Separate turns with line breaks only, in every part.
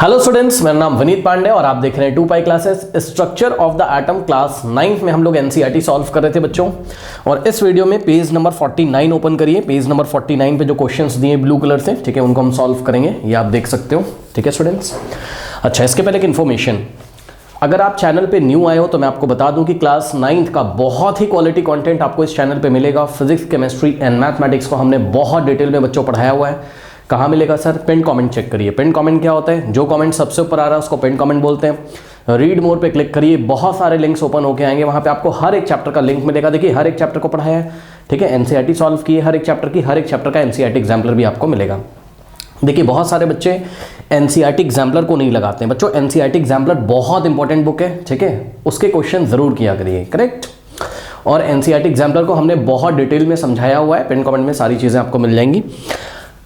Hello students, मेरा नाम विनीत पांडे और आप देख रहे हैं 2 pi classes. Structure of the atom class 9th में हम लोग एनसीईआरटी सॉल्व कर रहे थे बच्चों। और इस वीडियो में पेज नंबर 49 ओपन करिए। पेज नंबर 49 पे जो क्वेश्चंस दिए ब्लू कलर से, ठीक है, उनको हम सॉल्व करेंगे। ये आप देख सकते हो, ठीक है स्टूडेंट्स। अच्छा, इसके पहले एक इन्फॉर्मेशन, अगर आप चैनल पे न्यू आए हो तो मैं आपको बता दूं कि क्लास 9th का बहुत ही क्वालिटी कंटेंट आपको इस चैनल पे मिलेगा। फिजिक्स, केमिस्ट्री एंड मैथमेटिक्स को हमने बहुत डिटेल में बच्चों पढ़ाया हुआ है। कहाँ मिलेगा सर? पिन कमेंट चेक करिए। पिन कमेंट क्या होता है? जो कमेंट सबसे ऊपर आ रहा है उसको पिन कमेंट बोलते हैं। रीड मोर पे क्लिक करिए, बहुत सारे लिंक्स ओपन होके आएंगे, वहाँ पे आपको हर एक चैप्टर का लिंक मिलेगा। देखिए, हर एक चैप्टर को पढ़ाया है, ठीक है, एनसीईआरटी सॉल्व की है हर एक चैप्टर की, हर एक चैप्टर का एनसीईआरटी एग्जाम्पलर भी आपको मिलेगा। देखिए, बहुत सारे बच्चे एनसीईआरटी एग्जाम्पलर को नहीं लगाते हैं। बच्चों, एनसीईआरटी एग्जाम्पलर बहुत इंपॉर्टेंट बुक है, ठीक है, उसके क्वेश्चन जरूर किया करिए, करेक्ट। और एनसीईआरटी एग्जाम्पलर को हमने बहुत डिटेल में समझाया हुआ है, पिन कमेंट में सारी चीज़ें आपको मिल जाएंगी।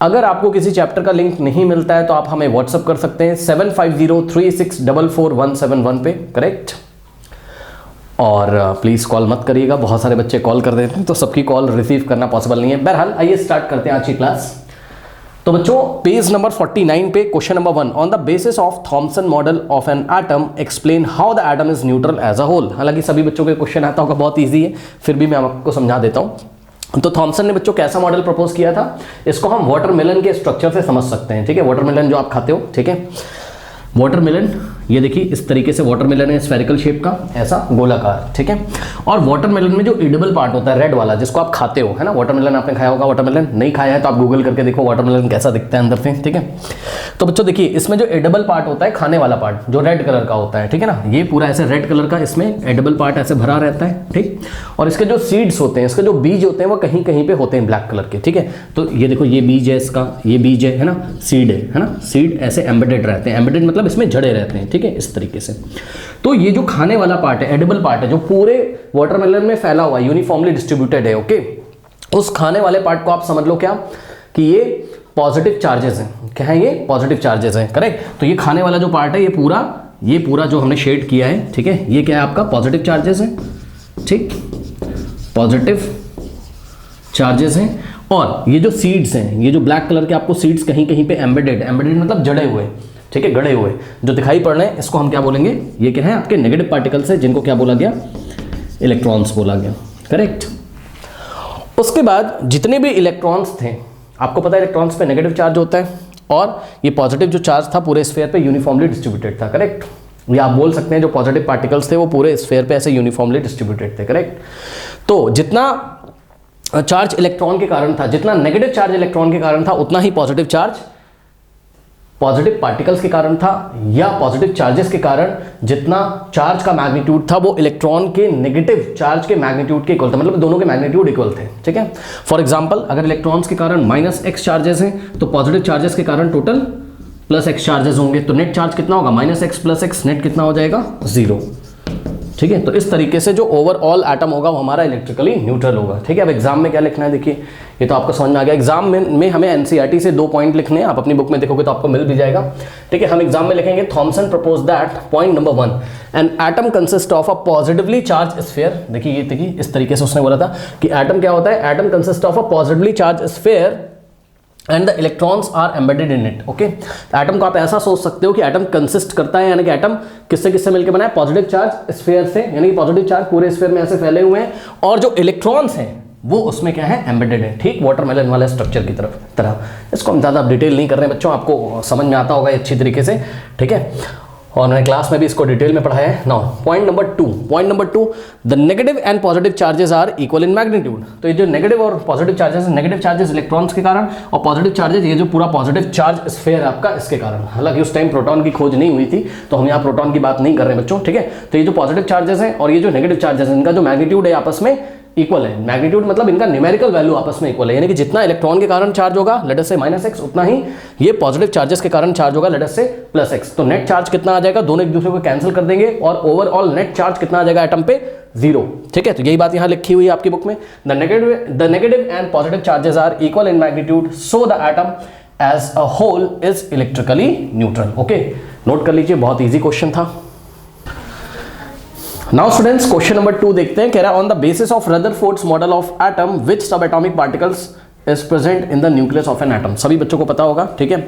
अगर आपको किसी चैप्टर का लिंक नहीं मिलता है तो आप हमें व्हाट्सअप कर सकते हैं 7503644171 पे, करेक्ट। और प्लीज़ कॉल मत करिएगा, बहुत सारे बच्चे कॉल कर देते हैं तो सबकी कॉल रिसीव करना पॉसिबल नहीं है। बहरहाल, आइए स्टार्ट करते हैं आज की क्लास। तो बच्चों, पेज नंबर 49 पे question number 1, on the basis of Thomson model of an atom explain how the atom is neutral as a whole. हालांकि सभी बच्चों के क्वेश्चन आता होगा, बहुत ईजी है, फिर भी मैं आपको समझा देता हूँ। तो थॉमसन ने बच्चों कैसा मॉडल प्रपोज किया था? इसको हम वाटरमेलन के स्ट्रक्चर से समझ सकते हैं, ठीक है। वाटरमेलन जो आप खाते हो, ठीक है, वाटरमेलन, ये देखिए इस तरीके से वाटरमेलन है, स्फेरिकल शेप का, ऐसा गोलाकार, ठीक है। और वाटरमेलन में जो एडिबल पार्ट होता है, रेड वाला, जिसको आप खाते हो, है ना, वाटरमेलन आपने खाया होगा। वाटरमेलन नहीं खाया है तो आप गूगल करके देखो वाटरमेलन कैसा दिखता है अंदर से, ठीक है। तो बच्चों देखिए, इसमें जो एडिबल पार्ट होता है, खाने वाला पार्ट जो रेड कलर का होता है, ठीक है ना, ये पूरा ऐसे रेड कलर का इसमें एडिबल पार्ट ऐसे भरा रहता है, ठीक। और इसके जो सीड्स होते हैं, इसके जो बीज होते हैं, वो कहीं कहीं पे होते हैं ब्लैक कलर के, ठीक है। तो ये देखो, ये बीज है इसका, ये बीज है ना, सीड है ना, सीड ऐसे एम्बेडेड रहते हैं। एम्बेडेड मतलब इसमें जड़े रहते हैं, ठीक है, इस तरीके से। तो ये जो खाने वाला पार्ट है, एडिबल पार्ट है, जो पूरे वाटरमेलन में फैला हुआ है, यूनिफॉर्मली डिस्ट्रीब्यूटेड है, ओके। उस खाने वाले पार्ट को आप समझ लो क्या, कि ये पॉजिटिव चार्जेस हैं। क्या है ये? पॉजिटिव चार्जेस हैं, करेक्ट। तो ये खाने वाला जो पार्ट है, ये पूरा जो हमने शेड किया है, ठीक है, ये क्या है आपका? पॉजिटिव चार्जेस है, ठीक, पॉजिटिव चार्जेस हैं। और ये जो सीड्स हैं, ये जो ब्लैक कलर के आपको सीड्स कहीं कहीं पे एम्बेडेड मतलब जड़े हुए, ठीक है, गड़े हुए जो दिखाई पड़ रहे हैं, इसको हम क्या बोलेंगे? ये क्या है? आपके नेगेटिव पार्टिकल्स है, जिनको क्या बोला गया? इलेक्ट्रॉन्स बोला गया, करेक्ट। उसके बाद जितने भी इलेक्ट्रॉन्स थे, आपको पता है इलेक्ट्रॉन्स पे नेगेटिव चार्ज होता है, और ये पॉजिटिव जो चार्ज था पूरे स्फीयर पे यूनिफॉर्मली डिस्ट्रीब्यूटेड था, करेक्ट। ये आप बोल सकते हैं जो पॉजिटिव पार्टिकल्स थे वो पूरे स्फीयर पे ऐसे यूनिफॉर्मली डिस्ट्रीब्यूटेड थे, करेक्ट। तो जितना चार्ज इलेक्ट्रॉन के कारण था, जितना नेगेटिव चार्ज इलेक्ट्रॉन के कारण था, उतना ही पॉजिटिव चार्ज पॉजिटिव पार्टिकल्स के कारण था, या पॉजिटिव चार्जेस के कारण जितना चार्ज का मैग्नीट्यूड था वो इलेक्ट्रॉन के नेगेटिव चार्ज के मैग्नीट्यूड के इक्वल था, मतलब दोनों के मैग्नीट्यूड इक्वल थे, ठीक है। फॉर एग्जांपल, अगर इलेक्ट्रॉन्स के कारण -x चार्जेस हैं तो पॉजिटिव चार्जेस के कारण टोटल +x चार्जेस होंगे, तो नेट चार्ज कितना होगा? -x + x, नेट कितना हो जाएगा? 0, ठीक है। तो इस तरीके से जो ओवरऑल एटम होगा वो हमारा इलेक्ट्रिकली न्यूट्रल होगा, ठीक है। अब एग्जाम में क्या लिखना है, देखिए ये तो आपको समझ में आ गया। एग्जाम में हमें एनसीईआरटी से 2 पॉइंट लिखने हैं, आप अपनी बुक में देखोगे तो आपको मिल भी जाएगा, ठीक है। हम एग्जाम में लिखेंगे Thomson propose that, point number 1, an atom consist of a positively charge sphere. देखिए ये देखिए इस तरीके से उसने बोला था कि एटम क्या होता है? Atom consist of a positively charge sphere and the electrons are embedded in it, okay. Atom को आप ऐसा सोच सकते हो कि एटम कंसिस्ट करता है, यानी कि एटम किससे किससे मिलकर बना है? पॉजिटिव चार्ज स्फीयर से, यानी कि पॉजिटिव चार्ज पूरे स्फीयर में ऐसे फैले हुए हैं, और जो इलेक्ट्रॉन्स हैं वो उसमें क्या है? एम्बेडेड है, ठीक, वाटरमेलन वाले स्ट्रक्चर की तरह। इसको हम ज़्यादा डिटेल नहीं कर रहे हैं बच्चों, आपको समझ में आता होगा अच्छी तरीके से, ठीक है। और मैंने क्लास में भी इसको डिटेल में पढ़ाया है। Now point number 2, the negative and positive charges are equal in magnitude. तो ये जो नेगेटिव और positive charges, negative charges electrons के कारण, और पॉजिटिव चार्जेस ये जो पूरा पॉजिटिव चार्ज स्फीयर है आपका, इसके कारण। हालांकि उस टाइम प्रोटॉन की खोज नहीं हुई थी, तो हम यहाँ प्रोटॉन की बात नहीं कर रहे हैं बच्चों, ठीक है। तो ये जो पॉजिटिव चार्जेस हैं और ये जो नेगेटिव चार्जेस हैं, इनका जो मैग्नीट्यूड है आपस में इक्वल है। मैग्नीट्यूड मतलब इनका न्यूमेरिकल वैल्यू आपस में इक्वल है, यानी कि जितना इलेक्ट्रॉन के कारण चार्ज होगा, लेट अस से -x, उतना ही ये पॉजिटिव चार्जेस के कारण चार्ज होगा, लेट अस से +x। तो नेट चार्ज कितना आ जाएगा? दोनों एक दूसरे को कैंसिल कर देंगे, और ओवरऑल नेट चार्ज कितना आ जाएगा एटम पे? 0, ठीक है। तो यही बात यहाँ लिखी हुई है आपकी बुक में, the negative and positive charges are equal in magnitude, so the atom as a whole is electrically neutral, okay. Note कर लीजिए, बहुत ईजी क्वेश्चन था। नाउ स्टूडेंट्स, क्वेश्चन नंबर 2 देखते हैं। कह रहा है on the basis of Rutherford's model of atom which sub atomic particles is present in the nucleus of an atom, सभी बच्चों को पता होगा, ठीक है।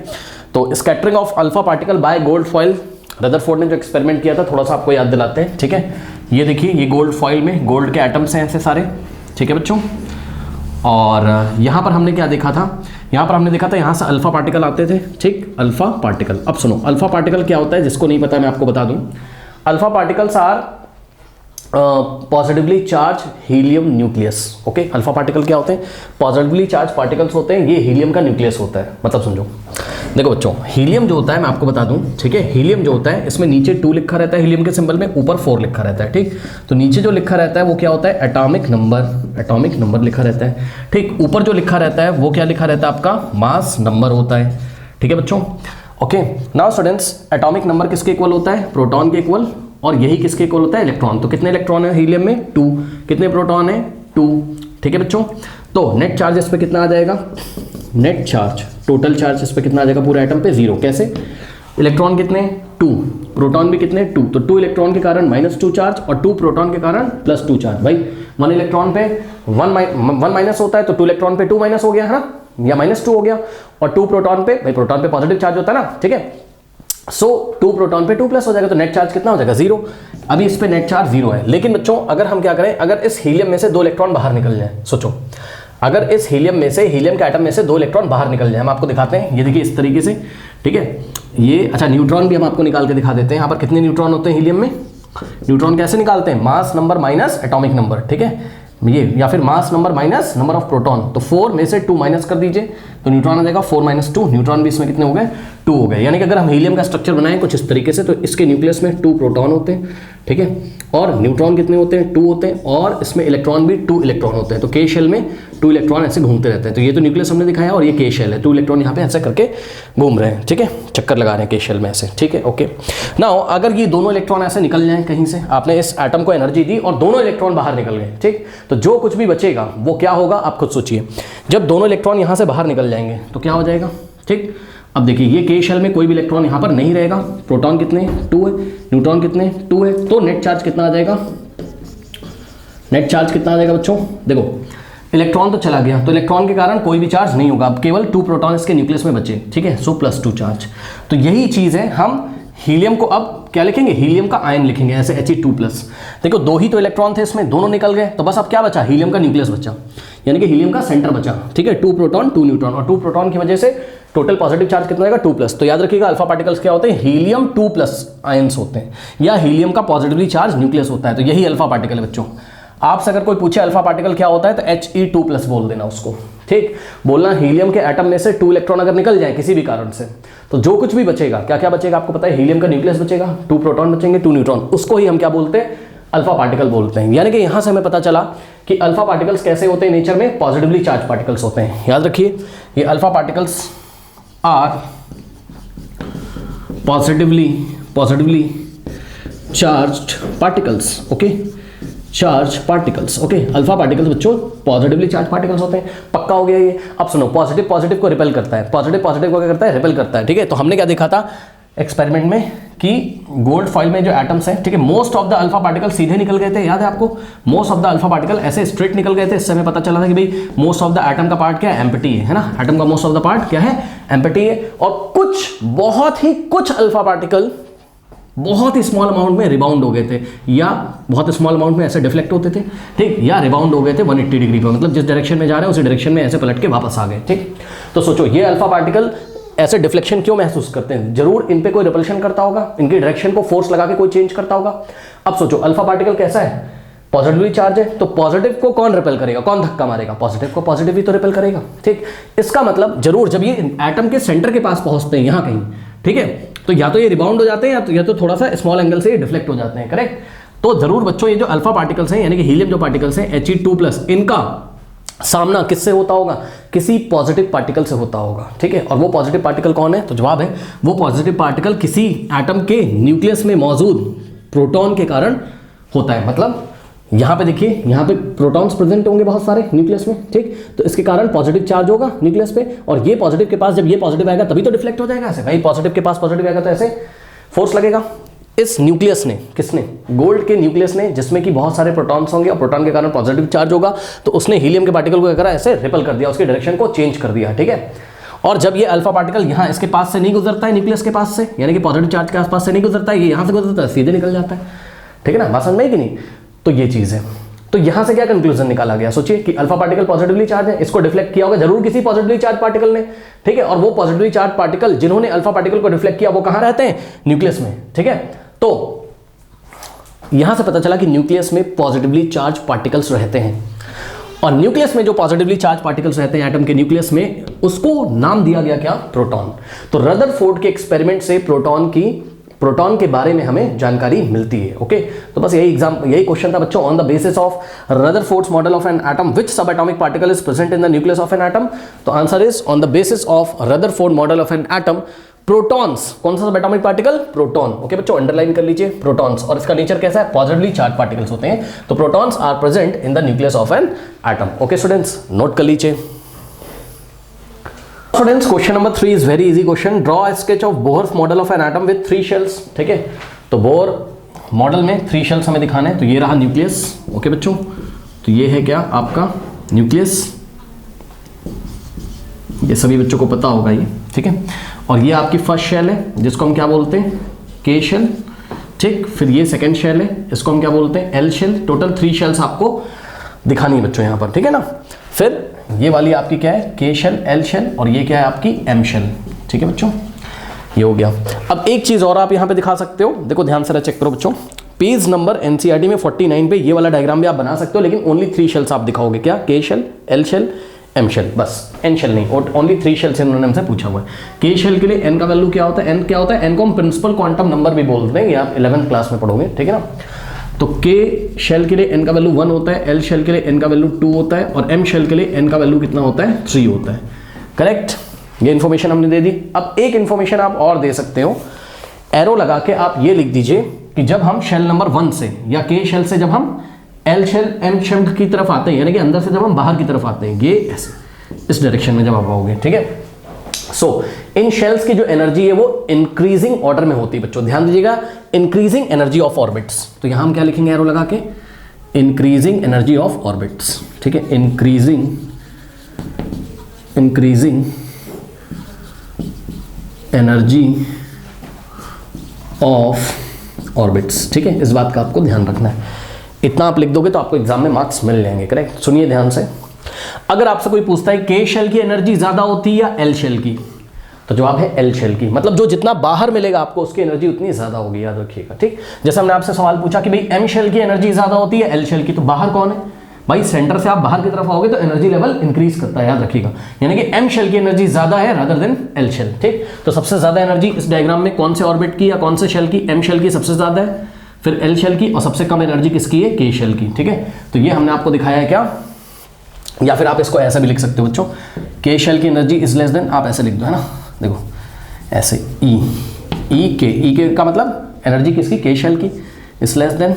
तो scattering of alpha particle by gold foil, Rutherford ने जो एक्सपेरिमेंट किया था थोड़ा सा आपको याद दिलाते हैं, ठीक है। ये देखिए, ये गोल्ड फॉइल में गोल्ड के एटम्स हैं ऐसे सारे, ठीक है बच्चों। और यहाँ पर हमने क्या देखा था, यहाँ पर हमने देखा था यहाँ से अल्फा पार्टिकल आते थे, ठीक, अल्फा पार्टिकल। अब सुनो, अल्फा पार्टिकल क्या होता है, जिसको नहीं पता मैं आपको बता दूं। Alpha particles are positively charge helium nucleus, okay. Alpha particle क्या होते हैं, पॉजिटिवली चार्ज पार्टिकल्स होते हैं, ये हीलियम का न्यूक्लियस होता है। मतलब समझो, देखो बच्चों, हीलियम जो होता है मैं आपको बता दूं, ठीक है, हीलियम जो होता है इसमें नीचे 2 लिखा रहता है हीलियम के सिंबल में, ऊपर 4 लिखा रहता है, ठीक। तो नीचे जो लिखा रहता है वो क्या होता है, एटॉमिक नंबर लिखा रहता है, ठीक। ऊपर जो लिखा रहता है वो क्या लिखा रहता है, आपका मास नंबर होता है, ठीक है बच्चों, okay. Now students, atomic number किसके इक्वल होता है, प्रोटॉन के इक्वल, और यही किसके इक्वल होता है, इलेक्ट्रॉन। तो कितने इलेक्ट्रॉन है हीलियम में, 2, कितने प्रोटॉन है, 2, ठीक है बच्चों। तो नेट चार्ज इस पे कितना आ जाएगा, नेट चार्ज, टोटल चार्ज इस पे कितना आ जाएगा पूरे एटम पे, 0। कैसे, इलेक्ट्रॉन कितने, 2, प्रोटॉन भी कितने, 2, तो 2 इलेक्ट्रॉन के कारण -2 चार्ज और 2 प्रोटॉन के कारण +2 चार्ज। भाई 1 इलेक्ट्रॉन पे 1 माइनस होता है, तो 2 इलेक्ट्रॉन पे 2 माइनस हो गया है ना, या -2 हो गया, और 2 प्रोटॉन पे, भाई प्रोटॉन पे पॉजिटिव चार्ज होता है ना, ठीक है। सो 2 प्रोटॉन पे 2 प्लस हो जाएगा, तो नेट चार्ज कितना हो जाएगा, 0। अभी इस पे नेट चार्ज 0 है, लेकिन बच्चों अगर हम क्या करें, अगर इस हीलियम में से 2 इलेक्ट्रॉन बाहर निकल जाए, सोचो, अगर इस हीलियम में से, हीलियम के एटम में से 2 इलेक्ट्रॉन बाहर निकल जाए, हम आपको दिखाते हैं, ये देखिए इस तरीके से, ठीक है। ये अच्छा, न्यूट्रॉन भी हम आपको निकाल के दिखा देते हैं। यहाँ पर कितने न्यूट्रॉन होते हैं हीलियम में, न्यूट्रॉन कैसे निकालते हैं, mass number minus atomic number, ठीक है, ये, या फिर मास number minus number of proton. तो 4 में से 2 माइनस कर दीजिए, तो न्यूट्रॉन आ जाएगा 4 - 2, न्यूट्रॉन भी इसमें कितने हो गए, 2 हो गए। यानी कि अगर हम हीलियम का स्ट्रक्चर बनाएं कुछ इस तरीके से, तो इसके न्यूक्लियस में 2 प्रोटॉन होते हैं, ठीक है, और न्यूट्रॉन कितने होते हैं, 2 होते हैं, और इसमें इलेक्ट्रॉन भी 2 इलेक्ट्रॉन होते हैं। तो के शेल में 2 इलेक्ट्रॉन ऐसे घूमते रहते हैं। तो ये तो न्यूक्लियस हमने दिखाया, और ये के शेल है, 2 इलेक्ट्रॉन यहाँ पे ऐसे करके घूम रहे हैं, ठीक है, चक्कर लगा रहे हैं के शेल में ऐसे, ठीक है, ओके। नाउ अगर ये दोनों इलेक्ट्रॉन ऐसे निकल जाएं कहीं से, आपने इस एटम को एनर्जी दी और दोनों इलेक्ट्रॉन बाहर निकल गए, ठीक, तो जो कुछ भी बचेगा वो क्या होगा, आप खुद सोचिए। जब दोनों इलेक्ट्रॉन यहाँ से बाहर निकल जाएंगे तो क्या हो जाएगा, ठीक। अब देखिए, ये के शेल में कोई भी इलेक्ट्रॉन यहाँ पर नहीं रहेगा, प्रोटॉन कितने, 2 है, न्यूट्रॉन कितने, 2 है, तो नेट चार्ज कितना आ जाएगा, नेट चार्ज कितना आ जाएगा बच्चों, देखो इलेक्ट्रॉन तो चला गया, तो इलेक्ट्रॉन के कारण कोई भी चार्ज नहीं होगा, अब केवल 2 प्रोटॉन इसके न्यूक्लियस में बचे, ठीक है, सो +2 चार्ज। तो यही चीज़ है, हम हीलियम को अब क्या लिखेंगे, हीलियम का आयन लिखेंगे ऐसे He2+। देखो 2 ही तो इलेक्ट्रॉन थे इसमें, दोनों निकल गए, तो बस अब क्या बचा, हीलियम का न्यूक्लियस बचा, यानी कि हीलियम का सेंटर बचा, ठीक है, 2 प्रोटॉन 2 न्यूट्रॉन, और 2 प्रोटॉन की वजह से टोटल पॉजिटिव चार्ज कितना आएगा, 2+। तो याद रखिएगा, अल्फा पार्टिकल्स क्या होते हैं, हीलियम 2+ आयंस होते हैं, या हीलियम का पॉजिटिवली चार्ज न्यूक्लियस होता है। तो यही अल्फा पार्टिकल है बच्चों। आपसे अगर कोई पूछे अल्फा पार्टिकल क्या होता है, तो He2+ बोल देना उसको, ठीक। बोलना हीलियम के एटम में से 2 इलेक्ट्रॉन अगर निकल जाए किसी भी कारण से, तो जो कुछ भी बचेगा, क्या क्या बचेगा आपको पता है, हीलियम का न्यूक्लियस बचेगा, 2 प्रोटॉन बचेंगे, 2 न्यूट्रॉन, उसको ही हम क्या बोलते हैं, अल्फा पार्टिकल बोलते हैं। यानी कि यहां से हमें पता चला कि अल्फा पार्टिकल्स कैसे होते हैं नेचर में, पॉजिटिवली चार्ज पार्टिकल्स होते हैं। याद रखिए, ये alpha particles are positively charged particles, okay, charge particles, okay. Alpha particles बच्चों पॉजिटिवली चार्ज पार्टिकल्स होते हैं, पक्का हो गया ये। अब सुनो, पॉजिटिव को रिपेल करता है, पॉजिटिव को क्या करता है, रिपेल करता है, ठीक है। तो हमने क्या देखा था एक्सपेरिमेंट में कि गोल्ड फॉइल में जो एटम्स हैं, ठीक है, most of the alpha particle सीधे निकल गए थे, याद है आपको, most of the alpha particle ऐसे स्ट्रेट निकल गए थे। इससे हमें पता चला था कि भाई मोस्ट ऑफ द एटम का पार्ट क्या है, एम्प्टी है ना, एटम का मोस्ट ऑफ द पार्ट क्या है, एम्प्टी है। और कुछ अल्फा पार्टिकल बहुत ही स्मॉल अमाउंट में रिबाउंड हो गए थे, या बहुत स्मॉल अमाउंट में ऐसे डिफ्लेक्ट होते थे, ठीक, या रिबाउंड हो गए थे 180 डिग्री पर, मतलब जिस डायरेक्शन में जा रहे हैं उसी डायरेक्शन में ऐसे पलट के वापस आ गए, ठीक। तो सोचो, ये अल्फा पार्टिकल ऐसे डिफ्लेक्शन क्यों महसूस करते हैं, जरूर इन पे कोई रिपल्शन करता होगा, इनकी डायरेक्शन को फोर्स लगा के कोई चेंज करता होगा। अब सोचो, अल्फा पार्टिकल कैसा है, पॉजिटिवली चार्ज है, तो पॉजिटिव को कौन रिपेल करेगा, कौन धक्का मारेगा, पॉजिटिव को पॉजिटिव ही तो रिपेल करेगा, ठीक। इसका मतलब जरूर जब ये एटम के सेंटर के पास पहुंचते हैं यहाँ कहीं, ठीक है, तो या तो ये रिबाउंड हो जाते हैं, या तो थोड़ा सा स्मॉल एंगल से ये डिफ्लेक्ट हो जाते हैं, करेक्ट। तो जरूर बच्चों, ये जो अल्फा पार्टिकल्स हैं, यानी कि हीलियम जो पार्टिकल्स हैं He2+, इनका सामना किससे होता होगा, किसी पॉजिटिव पार्टिकल से होता होगा, ठीक है। और वो पॉजिटिव पार्टिकल कौन है, तो जवाब है वो पॉजिटिव पार्टिकल किसी एटम के न्यूक्लियस में मौजूद प्रोटॉन के कारण होता है। मतलब यहाँ पे देखिए, यहाँ पे प्रोटॉन्स प्रेजेंट होंगे बहुत सारे न्यूक्लियस में, ठीक, तो इसके कारण पॉजिटिव चार्ज होगा न्यूक्लियस पे, और ये पॉजिटिव के पास जब ये पॉजिटिव आएगा तभी तो डिफ्लेक्ट हो जाएगा ऐसे, भाई पॉजिटिव के पास पॉजिटिव आएगा तो ऐसे फोर्स लगेगा, इस न्यूक्लियस ने, किसने, गोल्ड के न्यूक्लियस ने, जिसमें कि बहुत सारे प्रोटॉन्स होंगे और प्रोटॉन के कारण पॉजिटिव चार्ज होगा, तो उसने हीलियम के पार्टिकल को क्या करा, ऐसे रिपल कर दिया, उसकी डायरेक्शन को चेंज कर दिया, ठीक है। और जब ये अल्फा पार्टिकल यहाँ इसके पास से नहीं गुजरता है, न्यूक्लियस के पास से, यानी कि पॉजिटिव चार्ज के आसपास से नहीं गुजरता है, ये यहाँ से गुजरता है, सीधे निकल जाता है, ठीक है ना, बात समझ में कि नहीं। तो ये चीज़ है। तो यहाँ से क्या कंक्लूजन निकाला गया, सोचिए कि अल्फा पार्टिकल पॉजिटिवली चार्ज है, इसको डिफ्लेक्ट किया होगा जरूर किसी पॉजिटिवली चार्ज पार्टिकल ने, ठीक है। और वो पॉजिटिवली चार्ज पार्टिकल जिन्होंने अल्फा पार्टिकल को डिफ्लेक्ट किया वो कहाँ रहते हैं, न्यूक्लियस में, ठीक है। तो यहां से पता चला कि न्यूक्लियस में पॉजिटिवली चार्ज पार्टिकल्स रहते हैं, और न्यूक्लियस में जो पॉजिटिवली चार्ज पार्टिकल्स रहते हैं एटम के न्यूक्लियस में, उसको नाम दिया गया क्या, प्रोटॉन। तो रदरफोर्ड के एक्सपेरिमेंट से प्रोटॉन के बारे में हमें जानकारी मिलती है, ओके। तो बस यही क्वेश्चन था बच्चों, on the basis of Rutherford's model of an atom which sub atomic particle is present in the nucleus of an atom. तो answer is on the basis of Rutherford model of an atom protons, कौन सा sub atomic particle, proton, okay बच्चों, underline कर लीजिए protons. और इसका nature कैसा है, पॉजिटिवली चार्ज पार्टिकल्स होते हैं, तो protons are present in the nucleus of an atom, okay students, note कर लीजिए। Students question number 3 is very easy question, draw a sketch of Bohr's model of an atom with 3 shells, ठीक है। तो Bohr model में 3 shells हमें दिखाने हैं। तो ये रहा न्यूक्लियस, ओके बच्चों, तो ये है क्या आपका न्यूक्लियस, ये सभी बच्चों को पता होगा ये, ठीक है। और ये आपकी फर्स्ट शेल है जिसको हम क्या बोलते हैं, के शेल, ठीक। फिर ये सेकंड शेल है, इसको हम क्या बोलते हैं, एल शेल। टोटल 3 शेल्स आपको दिखानी है बच्चों यहाँ पर, ठीक है ना। फिर ये वाली आपकी क्या है, के शेल, एल शेल, और ये क्या है आपकी एम शेल, ठीक है बच्चों, ये हो गया। अब एक चीज और आप यहाँ पे दिखा सकते हो, देखो ध्यान से चेक करो बच्चों, पेज नंबर एनसीईआरटी में 49 पे ये वाला डायग्राम भी आप बना सकते हो, लेकिन ओनली 3 शेल्स आप दिखाओगे, क्या, K shell, L shell, M shell, बस एन शेल नहीं, और ओनली 3 शेल से उन्होंने हमसे पूछा हुआ है। के शेल के लिए एन का वैल्यू क्या होता है, एन क्या होता है, एन को हम प्रिंसिपल क्वांटम नंबर भी बोलते हैं, ये आप 11th क्लास में पढ़ोगे, ठीक है ना। तो के शेल के लिए एन का वैल्यू 1 होता है, एल शेल के लिए एन का वैल्यू 2 होता है, और एम शेल के लिए एन का वैल्यू कितना होता है, 3 होता है, करेक्ट। ये इन्फॉर्मेशन हमने दे दी। अब एक इन्फॉर्मेशन आप और दे सकते हो, एरो लगा के आप ये लिख दीजिए कि जब हम शेल नंबर 1 से या के शेल से जब हम एल शेल, एम शेल की तरफ आते हैं, यानी कि अंदर से जब हम बाहर की तरफ आते हैं, ये ऐसे इस डायरेक्शन में जब आप आओगे, ठीक है। सो इन शेल्स की जो एनर्जी है वो इंक्रीजिंग ऑर्डर में होती है बच्चों, ध्यान दीजिएगा, इंक्रीजिंग एनर्जी ऑफ ऑर्बिट्स। तो यहां हम क्या लिखेंगे एरो लगा के, इंक्रीजिंग एनर्जी ऑफ ऑर्बिट्स, ठीक है, इंक्रीजिंग एनर्जी ऑफ ऑर्बिट्स, ठीक है। इस बात का आपको ध्यान रखना है, इतना आप लिख दोगे तो आपको एग्जाम में मार्क्स मिल जाएंगे, करेक्ट। सुनिए ध्यान से, अगर आपसे कोई पूछता है के शेल की एनर्जी ज्यादा होती है या एल शेल की, तो जवाब है एल शेल की, मतलब जो जितना बाहर मिलेगा आपको उसकी एनर्जी उतनी ज्यादा होगी, याद रखिएगा, ठीक। जैसे हमने आपसे सवाल पूछा कि भाई एम शेल की एनर्जी ज्यादा होती है एल शेल की, तो बाहर कौन है भाई, सेंटर से आप बाहर की तरफ आओगे तो एनर्जी लेवल इंक्रीज करता है, याद रखिएगा, यानी कि एम शेल की एनर्जी ज्यादा है रादर देन एल शेल, ठीक। तो सबसे ज्यादा एनर्जी इस डायग्राम में कौन से ऑर्बिट की या कौन से शेल की, एम शेल की सबसे ज्यादा है, फिर एल शेल की, और सबसे कम एनर्जी किसकी है, के शेल की, ठीक है। तो ये हमने आपको दिखाया है क्या, या फिर आप इसको ऐसा भी लिख सकते हो बच्चों, के शेल की एनर्जी इज लेस देन, आप ऐसे लिख दो, है ना, देखो ऐसे ई के का मतलब एनर्जी किसकी, के शेल की, is less than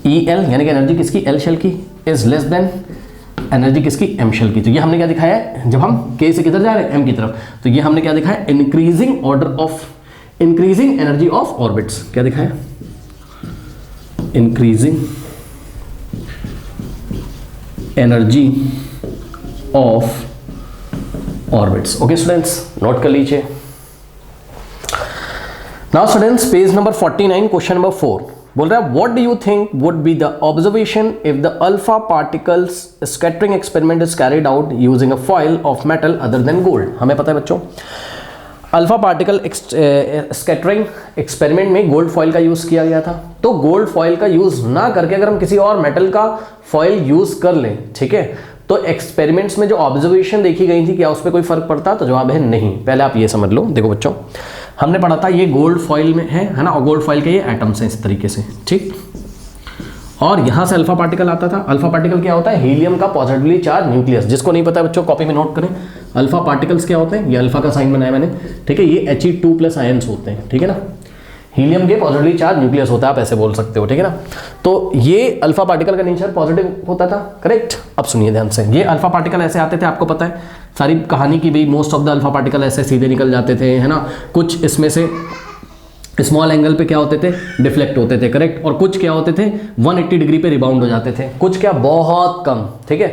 E L, यानी कि एनर्जी किसकी, एल शेल की, इज लेस देन एनर्जी किसकी, एम शेल की। तो ये हमने क्या दिखाया है, जब हम के से किधर जा रहे हैं, एम की तरफ, तो ये हमने क्या दिखाया, increasing order of, increasing energy of orbits, क्या दिखाया, increasing energy of orbits, okay students, note कर लीजिए। Now students page number 49 question number 4 बोल रहा है, what do you think would be the observation if the alpha particles scattering experiment is carried out using a foil of metal other than gold. हमें पता है बच्चों alpha particle scattering experiment में gold foil का use किया गया था, तो गोल्ड फॉइल का यूज ना करके अगर हम किसी और मेटल का फॉइल यूज कर लें, ठीक है, तो एक्सपेरिमेंट्स में जो ऑब्जर्वेशन देखी गई थी क्या उस पर कोई फर्क पड़ता, तो जवाब है नहीं। पहले आप ये समझ लो, देखो बच्चों हमने पढ़ा था ये गोल्ड फॉइल में है ना, और गोल्ड फॉइल के ये एटम्स हैं इस तरीके से, ठीक, और यहां से अल्फा पार्टिकल आता था। अल्फा पार्टिकल क्या होता है, हीलियम का पॉजिटिवली चार्ज न्यूक्लियस, जिसको नहीं पता बच्चों कॉपी में नोट करें, अल्फा पार्टिकल्स क्या होते हैं, ये अल्फा का साइन बनाया मैंने, ठीक है, ये He2+ आयंस होते हैं, ठीक है ना, हीलियम के पॉजिटिवली चार्ज न्यूक्लियस होता है, आप ऐसे बोल सकते हो, ठीक है ना। तो ये अल्फा पार्टिकल का नेचर पॉजिटिव होता था, करेक्ट। अब सुनिए ध्यान से, ये अल्फा पार्टिकल ऐसे आते थे, आपको पता है सारी कहानी की, भाई most of the alpha particle ऐसे सीधे निकल जाते थे, है ना, कुछ इसमें से स्मॉल एंगल पे क्या होते थे, डिफ्लेक्ट होते थे, करेक्ट। और कुछ क्या होते थे, 180 डिग्री पे रिबाउंड हो जाते थे, कुछ क्या बहुत कम, ठीक है।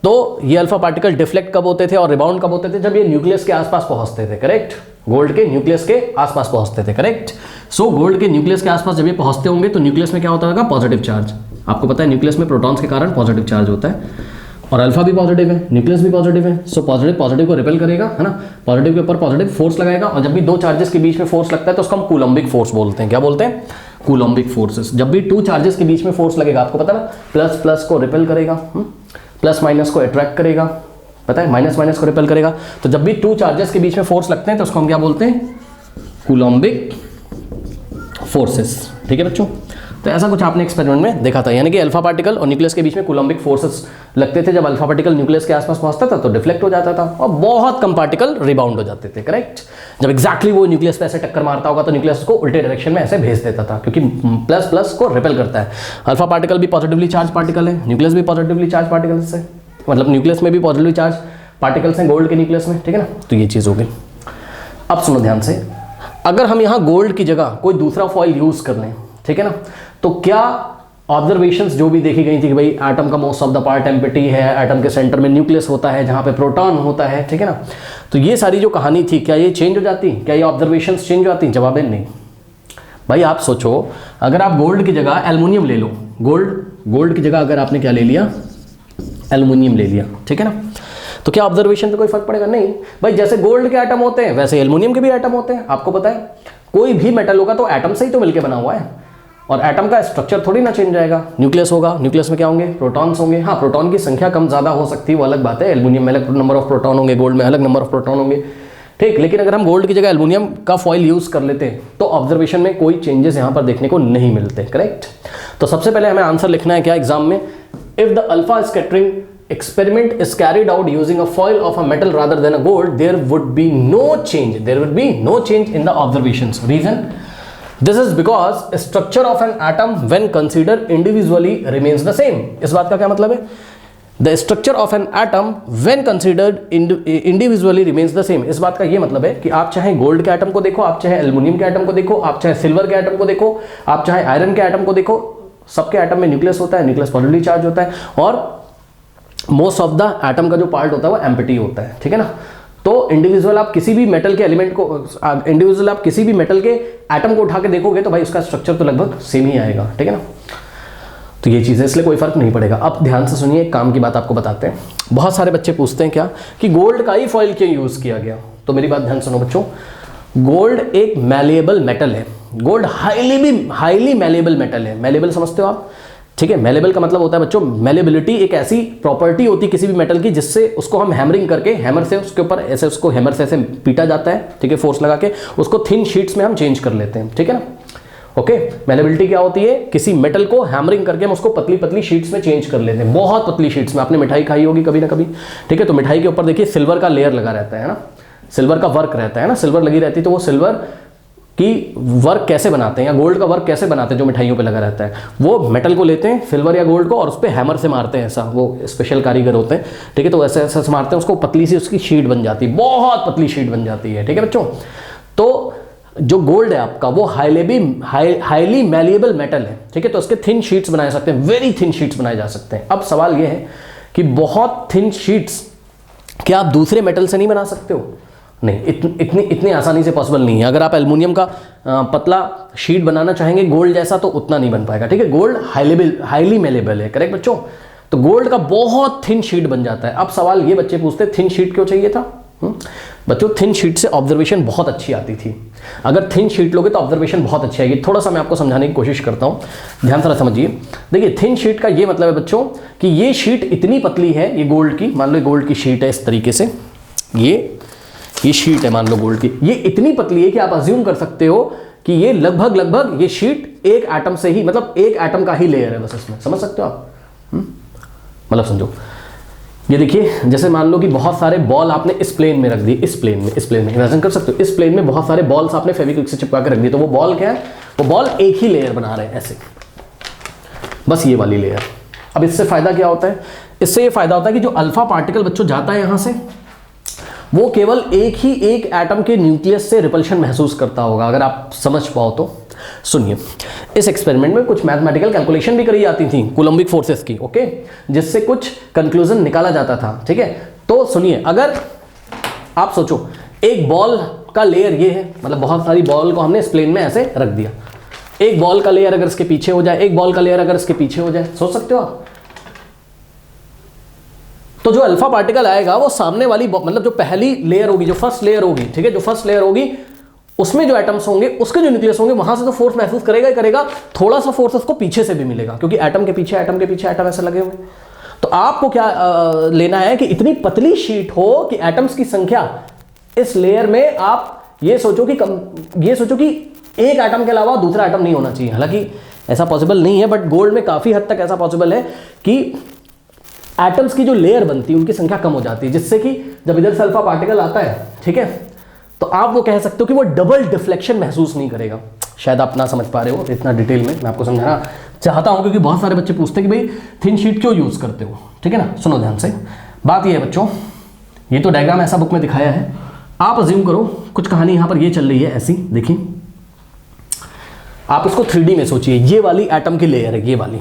तो ये अल्फा पार्टिकल डिफ्लेक्ट कब होते थे और रिबाउंड कब होते थे, जब ये न्यूक्लियस के आसपास पहुंचते थे, करेक्ट। गोल्ड के न्यूक्लियस के आसपास पहुंचते थे, करेक्ट। सो गोल्ड के न्यूक्लियस के आसपास जब ये पहुंचते होंगे तो न्यूक्लियस में क्या होता होगा, पॉजिटिव चार्ज। आपको पता है न्यूक्लियस में प्रोटॉन्स के कारण पॉजिटिव चार्ज होता है, और अल्फा भी पॉजिटिव है, न्यूक्लियस भी पॉजिटिव है। सो पॉजिटिव पॉजिटिव को रिपेल करेगा, है ना, पॉजिटिव के ऊपर पॉजिटिव फोर्स लगाएगा, और जब भी दो चार्जेस के बीच में फोर्स लगता है तो उसको हम कूलम्बिक फोर्स बोलते हैं। क्या बोलते हैं, कूलम्बिक फोर्सेस। जब भी टू चार्जेस के बीच में फोर्स लगेगा, आपको पता ना, प्लस प्लस को रिपेल करेगा, प्लस माइनस को अट्रैक्ट करेगा, पता है, माइनस माइनस को रिपेल करेगा। तो जब भी टू चार्जेस के बीच में फोर्स लगते हैं तो उसको हम क्या बोलते हैं, कूलम्बिक फोर्सेस, ठीक है बच्चों। तो ऐसा कुछ आपने एक्सपेरिमेंट में देखा था, यानी कि अल्फा पार्टिकल और न्यूक्लियस के बीच में कूलम्बिक फोर्सेस लगते थे। जब अल्फा पार्टिकल न्यूक्लियस के आसपास पहुंचता था तो डिफ्लेक्ट हो जाता था, और बहुत कम पार्टिकल रिबाउंड हो जाते थे, करेक्ट। जब एक्जैक्टली वो न्यूक्लियस पे ऐसे टक्कर मारता होगा तो न्यूक्लियस को उल्टे डायरेक्शन में ऐसे भेज देता था, क्योंकि प्लस प्लस को रिपेल करता है। अल्फा पार्टिकल भी पॉजिटिवली चार्ज पार्टिकल है, न्यूक्लियस भी पॉजिटिवली चार्ज पार्टिकल्स है, मतलब न्यूक्लियस में भी पॉजिटिवली चार्ज पार्टिकल्स हैं गोल्ड के न्यूक्लियस में, ठीक है ना। तो ये चीज़ हो गई। अब सुनो ध्यान से, अगर हम यहाँ गोल्ड की जगह कोई दूसरा फॉइल यूज कर लें, ठीक है ना, तो क्या ऑब्जर्वेशंस जो भी देखी गई थी कि भाई एटम का most of the part empty है, एटम के सेंटर में न्यूक्लियस होता है जहां पे प्रोटॉन होता है, ठीक है ना, तो ये सारी जो कहानी थी क्या ये चेंज हो जाती, क्या ये ऑब्जर्वेशंस चेंज हो जाती? जवाब है नहीं। भाई आप सोचो, अगर आप गोल्ड की जगह एल्युमिनियम ले लो, गोल्ड की जगह अगर आपने क्या ले लिया, एल्युमिनियम ले लिया, ठीक है ना, तो क्या ऑब्जर्वेशन पे कोई फर्क पड़ेगा? नहीं भाई, जैसे गोल्ड के एटम होते हैं वैसे एल्युमिनियम के भी एटम होते हैं। आपको पता है कोई भी मेटल होगा तो एटम से ही तो मिलकर बना हुआ है, और एटम का स्ट्रक्चर थोड़ी ना चेंज जाएगा। न्यूक्लियस होगा, न्यूक्लियस में क्या होंगे, प्रोटॉन्स होंगे। हाँ, प्रोटॉन की संख्या कम ज्यादा हो सकती है, वो अलग बात है। एल्युमिनियम में अलग नंबर ऑफ प्रोटॉन होंगे, गोल्ड में अलग नंबर ऑफ प्रोटॉन होंगे, ठीक। लेकिन अगर हम गोल्ड की जगह एल्युमिनियम का फॉइल यूज कर लेते हैं तो ऑब्जर्वेशन में कोई चेंजेस यहाँ पर देखने को नहीं मिलते, करेक्ट। तो सबसे पहले हमें आंसर लिखना है क्या एग्जाम में, if the alpha scattering experiment is carried out using a foil of a metal rather than a gold, there would be no change in the observations. Reason, this is because structure of an atom when considered individually remains the same. इस बात का क्या मतलब है, the structure of an atom when considered individually remains the same. इस बात का ये मतलब है कि आप चाहे गोल्ड के एटम को देखो, आप चाहे एल्युमिनियम के एटम को देखो, आप चाहे सिल्वर के एटम को देखो, आप चाहे आयरन के एटम को देखो, सबके एटम में न्यूक्लियस होता है, न्यूक्लियस पॉजिटिवली चार्ज होता है, और मोस्ट ऑफ द एटम का जो पार्ट होता है वो एम्प्टी होता है, ठीक है ना। तो इंडिविजुअल आप किसी भी मेटल के एलिमेंट को, इंडिविजुअल आप किसी भी मेटल के एटम को उठा के देखोगे तो भाई उसका स्ट्रक्चर तो लगभग सेम ही आएगा, ठीक है ना। तो ये चीज़ है, इसलिए कोई फर्क नहीं पड़ेगा। अब ध्यान से सुनिए, एक काम की बात आपको बताते हैं। बहुत सारे बच्चे पूछते हैं क्या कि गोल्ड का ही फॉइल क्यों यूज किया गया, तो मेरी बात ध्यान सुनो बच्चों। गोल्ड एक मैलेबल मेटल है, गोल्ड हाईली मैलेबल मेटल है। मैलेबल समझते हो आप, ठीक है। मैलेबल का मतलब होता है बच्चों, मैलेबिलिटी एक ऐसी प्रॉपर्टी होती है किसी भी मेटल की जिससे उसको हम हैमरिंग करके, हैमर से उसके ऊपर ऐसे, उसको हैमर से ऐसे पीटा जाता है, ठीक है, फोर्स लगा के उसको थिन शीट्स में हम चेंज कर लेते हैं, ठीक है ना। ओके, मैलेबिलिटी क्या होती है, किसी मेटल को हैमरिंग करके हम उसको पतली पतली शीट्स में चेंज कर लेते हैं, बहुत पतली शीट्स में। आपने मिठाई खाई होगी कभी ना कभी, ठीक है, तो मिठाई के ऊपर देखिए सिल्वर का लेयर लगा रहता है ना, सिल्वर का वर्क रहता है ना, सिल्वर लगी रहती है। तो वो सिल्वर कि वर्क कैसे बनाते हैं या गोल्ड का वर्क कैसे बनाते हैं जो मिठाइयों पे लगा रहता है, वो मेटल को लेते हैं सिल्वर या गोल्ड को और उस पर हैमर से मारते हैं, ऐसा वो स्पेशल कारीगर होते हैं, ठीक है। तो ऐसे ऐसे मारते हैं, उसको पतली सी उसकी शीट बन जाती है, बहुत पतली शीट बन जाती है, ठीक है बच्चों। तो जो गोल्ड है आपका वो हाईली मैलिएबल मेटल है, ठीक है, तो उसके थिन शीट्स बनाए सकते हैं, वेरी थिन शीट्स बनाए जा सकते हैं। अब सवाल ये है कि बहुत थिन शीट्स क्या आप दूसरे मेटल से नहीं बना सकते हो? नहीं, इतनी आसानी से पॉसिबल नहीं है। अगर आप एल्युमिनियम का पतला शीट बनाना चाहेंगे गोल्ड जैसा तो उतना नहीं बन पाएगा, ठीक है। गोल्ड हाईली मेलेबल है, करेक्ट बच्चों। तो गोल्ड का बहुत थिन शीट बन जाता है। अब सवाल ये बच्चे पूछते हैं थिन शीट क्यों चाहिए था? बच्चों थिन शीट से ऑब्जर्वेशन बहुत अच्छी आती थी। अगर थिन शीट लोगे तो ऑब्जर्वेशन बहुत अच्छी आएगी। थोड़ा सा मैं आपको समझाने की कोशिश करता हूं, ध्यान से समझिए। देखिए थिन शीट का ये मतलब है बच्चों कि ये शीट इतनी पतली है, ये गोल्ड की, मान लो गोल्ड की शीट है इस तरीके से, ये शीट है मान लो गोल्ड की, ये इतनी पतली है कि आप अज्यूम कर सकते हो कि ये लगभग ये शीट एक एटम से ही, मतलब एक एटम का ही लेयर है बस इसमें, समझ सकते हो आप। मतलब समझो, ये देखिए जैसे मान लो कि बहुत सारे बॉल आपने इस प्लेन में रख दिए, इस प्लेन में इमेजिन कर सकते हो, इस प्लेन में बहुत सारे बॉल्स आपने फेविक्विक से चिपका के रख दिए, तो वो बॉल क्या है, वो बॉल एक ही लेयर बना रहे हैं ऐसे, बस ये वाली लेयर। अब इससे फायदा क्या होता है? इससे ये फायदा होता है कि जो अल्फा पार्टिकल बच्चों जाता है यहां से, वो केवल एक एटम के न्यूक्लियस से रिपल्शन महसूस करता होगा। अगर आप समझ पाओ तो सुनिए, इस एक्सपेरिमेंट में कुछ मैथमेटिकल कैलकुलेशन भी करी जाती थी कूलम्बिक फोर्सेस की, ओके, जिससे कुछ कंक्लूजन निकाला जाता था, ठीक है। तो सुनिए, अगर आप सोचो एक बॉल का लेयर ये है, मतलब बहुत सारी बॉल को हमने इस प्लेन में ऐसे रख दिया, एक बॉल का लेयर अगर इसके पीछे हो जाए, एक बॉल का लेयर अगर इसके पीछे हो जाए, सोच सकते हो आप, तो जो अल्फा पार्टिकल आएगा वो सामने वाली मतलब जो पहली लेयर होगी, जो फर्स्ट लेयर होगी, ठीक है, जो फर्स्ट लेयर होगी उसमें जो एटम्स होंगे, उसके जो न्यूक्लियस होंगे, वहां से तो फोर्स महसूस करेगा ही करेगा, थोड़ा सा फोर्स उसको पीछे से भी मिलेगा, क्योंकि एटम के पीछे एटम के पीछे एटम ऐसे लगे हुए। तो आपको क्या लेना है कि इतनी पतली शीट हो कि एटम्स की संख्या इस लेयर में, आप ये सोचो कि एक एटम के अलावा दूसरा एटम नहीं होना चाहिए। हालांकि ऐसा पॉसिबल नहीं है, बट गोल्ड में काफी हद तक ऐसा पॉसिबल है कि एटम्स की जो लेयर बनती है उनकी संख्या कम हो जाती है, जिससे कि जब इधर से अल्फा पार्टिकल आता है, ठीक है, तो आप वो कह सकते हो कि वो डबल डिफ्लेक्शन महसूस नहीं करेगा। शायद आप ना समझ पा रहे हो इतना डिटेल में, मैं आपको समझाना चाहता हूं, क्योंकि बहुत सारे बच्चे पूछते हैं कि भाई थिन शीट क्यों यूज करते हो, ठीक है ना। सुनो ध्यान से, बात ये है बच्चों, ये तो डायग्राम ऐसा बुक में दिखाया है, आप अज्यूम करो कुछ कहानी यहां पर ये चल रही है ऐसी, देखिए आप इसको 3D में सोचिए, ये वाली एटम की लेयर है, ये वाली,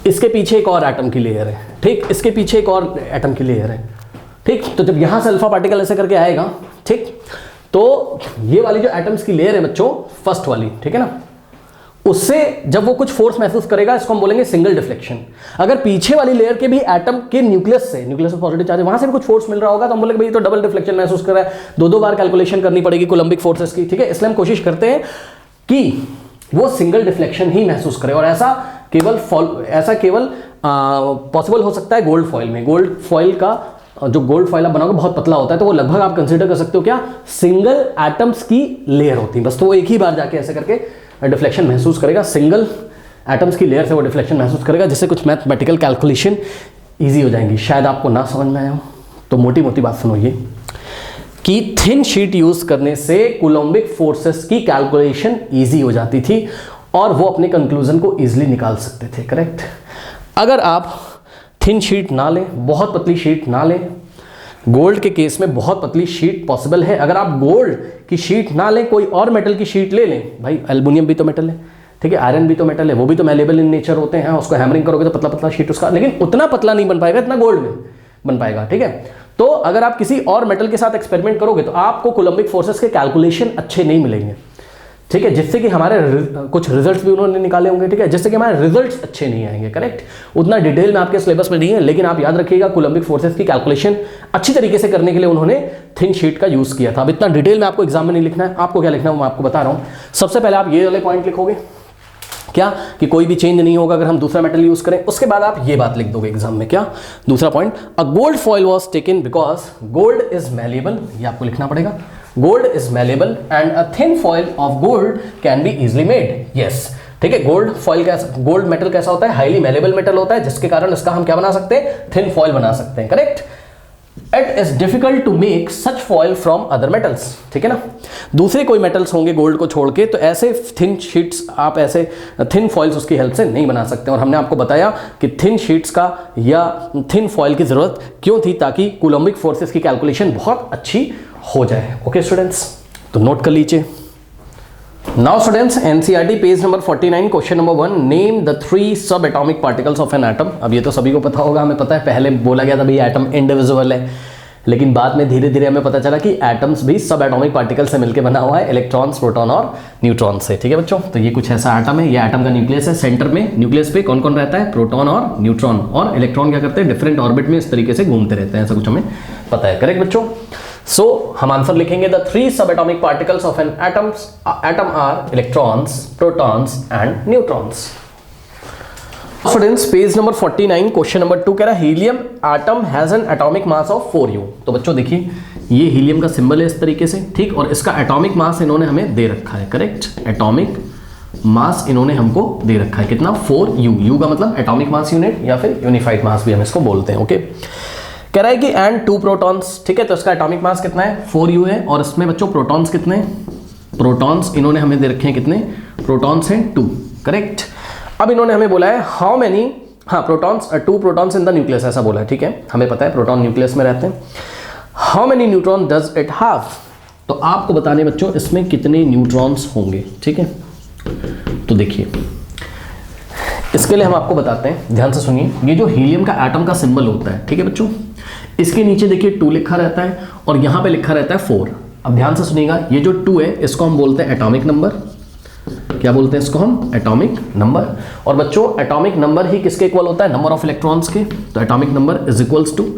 इसके पीछे एक और एटम की लेयर है, ठीक, इसके पीछे एक और एटम की लेयर है, ठीक। तो जब यहां से अल्फा पार्टिकल ऐसे करके आएगा, ठीक, तो ये वाली जो एटम्स की लेयर है बच्चों, फर्स्ट वाली, ठीक है ना, उससे जब वो कुछ फोर्स महसूस करेगा, इसको हम बोलेंगे सिंगल डिफ्लेक्शन। अगर पीछे वाली लेयर के भी एटम के न्यूक्लियस में पॉजिटिव चार्ज है, वहां से भी कुछ फोर्स मिल रहा होगा, तो हम बोलेंगे भाई तो डबल डिफ्लेक्शन महसूस कर रहा है, दो बार कैलकुलेशन करनी पड़ेगी कूलम्बिक फोर्सेस की, ठीक है। इसलिए हम कोशिश करते हैं कि वो सिंगल डिफ्लेक्शन ही महसूस करे, और ऐसा केवल पॉसिबल हो सकता है गोल्ड फॉइल में। गोल्ड फॉइल का जो गोल्ड फॉइल आप बनाओगे बहुत पतला होता है, तो वो लगभग आप कंसीडर कर सकते हो क्या, सिंगल एटम्स की लेयर होती है बस, तो वो एक ही बार जाके ऐसे करके डिफ्लेक्शन महसूस करेगा, सिंगल एटम्स की लेयर से वो डिफ्लेक्शन महसूस करेगा, जिससे कुछ मैथमेटिकल कैलकुलेशन ईजी हो जाएंगी। शायद आपको ना समझ में आया हो तो मोटी मोटी बात सुनो, ये कि थिन शीट यूज करने से कूलम्बिक फोर्सेस की कैलकुलेशन ईजी हो जाती थी और वो अपने कंक्लूजन को ईजिली निकाल सकते थे, करेक्ट। अगर आप थिन शीट ना लें, बहुत पतली शीट ना लें, गोल्ड के केस में बहुत पतली शीट पॉसिबल है। अगर आप गोल्ड की शीट ना लें, कोई और मेटल की शीट ले लें, भाई एल्युमिनियम भी तो मेटल है, ठीक है, आयरन भी तो मेटल है, वो भी तो मैलेबल इन नेचर होते हैं, उसको हैमरिंग करोगे तो पतला पतला शीट उसका, लेकिन उतना पतला नहीं बन पाएगा, इतना गोल्ड में बन पाएगा, ठीक है। तो अगर आप किसी और मेटल के साथ एक्सपेरिमेंट करोगे तो आपको कूलम्बिक फोर्सेस के कैलकुलेशन अच्छे नहीं मिलेंगे, ठीक है, जिससे कि हमारे कुछ रिजल्ट्स भी उन्होंने निकाले होंगे, ठीक है, जिससे कि हमारे रिजल्ट्स अच्छे नहीं आएंगे, करेक्ट। उतना डिटेल में आपके सिलेबस में नहीं है, लेकिन आप याद रखिएगा कूलम्बिक फोर्सेस की कैलकुलेशन अच्छी तरीके से करने के लिए उन्होंने थिन शीट का यूज किया था। अब इतना डिटेल में आपको एग्जाम में नहीं लिखना है, आपको क्या लिखना है मैं आपको बता रहा हूं। सबसे पहले आप ये वाले पॉइंट लिखोगे क्या, कि कोई भी चेंज नहीं होगा अगर हम दूसरा मेटल यूज करें। उसके बाद आप ये बात लिख दोगे एग्जाम में, क्या, दूसरा point, a gold foil was taken because gold is malleable, ये आपको लिखना पड़ेगा, gold is malleable and a thin foil of gold can be easily made, yes, ठीक है। गोल्ड फॉइल कैसा, गोल्ड मेटल कैसा होता है, हाईली मैलेबल मेटल होता है, जिसके कारण इसका हम क्या बना सकते हैं, थिन फॉइल बना सकते हैं, correct. It is difficult to make such foil from other metals, ठीक है ना, दूसरे कोई मेटल्स होंगे गोल्ड को छोड़ के, तो ऐसे थिन शीट्स आप ऐसे थिन फॉइल्स उसकी हेल्प से नहीं बना सकते। और हमने आपको बताया कि थिन शीट्स का या थिन फॉइल की जरूरत क्यों थी, ताकि कूलम्बिक फोर्सेस की कैलकुलेशन बहुत अच्छी हो जाए। ओके स्टूडेंट्स, तो नोट कर लीजिए। Now students, NCERT page number 49, question number 1, name the 3 sub atomic particles of an atom. अब ये तो सभी को पता होगा, हमें पता है, पहले बोला गया था भाई एटम इंडिविजुअल है, लेकिन बाद में धीरे धीरे हमें पता चला कि एटम्स भी सब एटॉमिक पार्टिकल से मिलकर बना हुआ है, इलेक्ट्रॉन्स, प्रोटॉन और न्यूट्रॉन से, ठीक है बच्चों। तो ये कुछ ऐसा एटम है, ये एटम का न्यूक्लियस है, सेंटर में न्यूक्लियस पे कौन कौन रहता है, प्रोटॉन और न्यूट्रॉन, और इलेक्ट्रॉन क्या करते हैं, डिफरेंट ऑर्बिट में इस तरीके से घूमते रहते हैं, ऐसा कुछ हमें पता है, करेक्ट बच्चों। सो हम आंसर लिखेंगे, the 3 sub atomic particles of an atom are electrons, protons and neutrons. Students, page number 49, question number 2 कह रहा है helium atom has an atomic mass of 4u। तो बच्चों देखिए, ये हीलियम का सिंबल है इस तरीके से, ठीक, और इसका एटॉमिक मास इन्होंने हमें दे रखा है, करेक्ट, एटॉमिक मास इन्होंने हमको दे रखा है, कितना, 4u, u का मतलब एटॉमिक मास यूनिट या फिर यूनिफाइड मास भी हम इसको बोलते हैं, ओके। कह रहा है कि एंड 2 प्रोटॉन्स, ठीक है, तो इसका एटॉमिक मास कितना है, 4u है, और इसमें बच्चों प्रोटॉन्स कितने, प्रोटॉन्स इन्होंने हमें दे रखे हैं कितने, प्रोटॉन्स हैं 2, करेक्ट। अब इन्होंने हमें बोला है हाउ मेनी, हाँ, protons, 2 protons in the nucleus, ऐसा बोला है, ठीक है, हमें पता है प्रोटॉन न्यूक्लियस में रहते हैं। How many neutron does it have, तो आपको बताने बच्चों इसमें कितने न्यूट्रॉन्स होंगे, ठीक है। तो देखिए इसके लिए हम आपको बताते हैं, ध्यान से सुनिए। ये जो हीलियम का एटम का सिंबल होता है, ठीक है बच्चों, इसके नीचे देखिए 2 लिखा रहता है और यहां पे लिखा रहता है 4। अब ध्यान से सुनिएगा, ये जो 2 है इसको हम बोलते हैं एटॉमिक नंबर। क्या बोलते हैं इसको हम? Atomic number. और बच्चों एटॉमिक नंबर ही किसके इक्वल होता है? नंबर ऑफ इलेक्ट्रॉन्स के। तो atomic number is equals to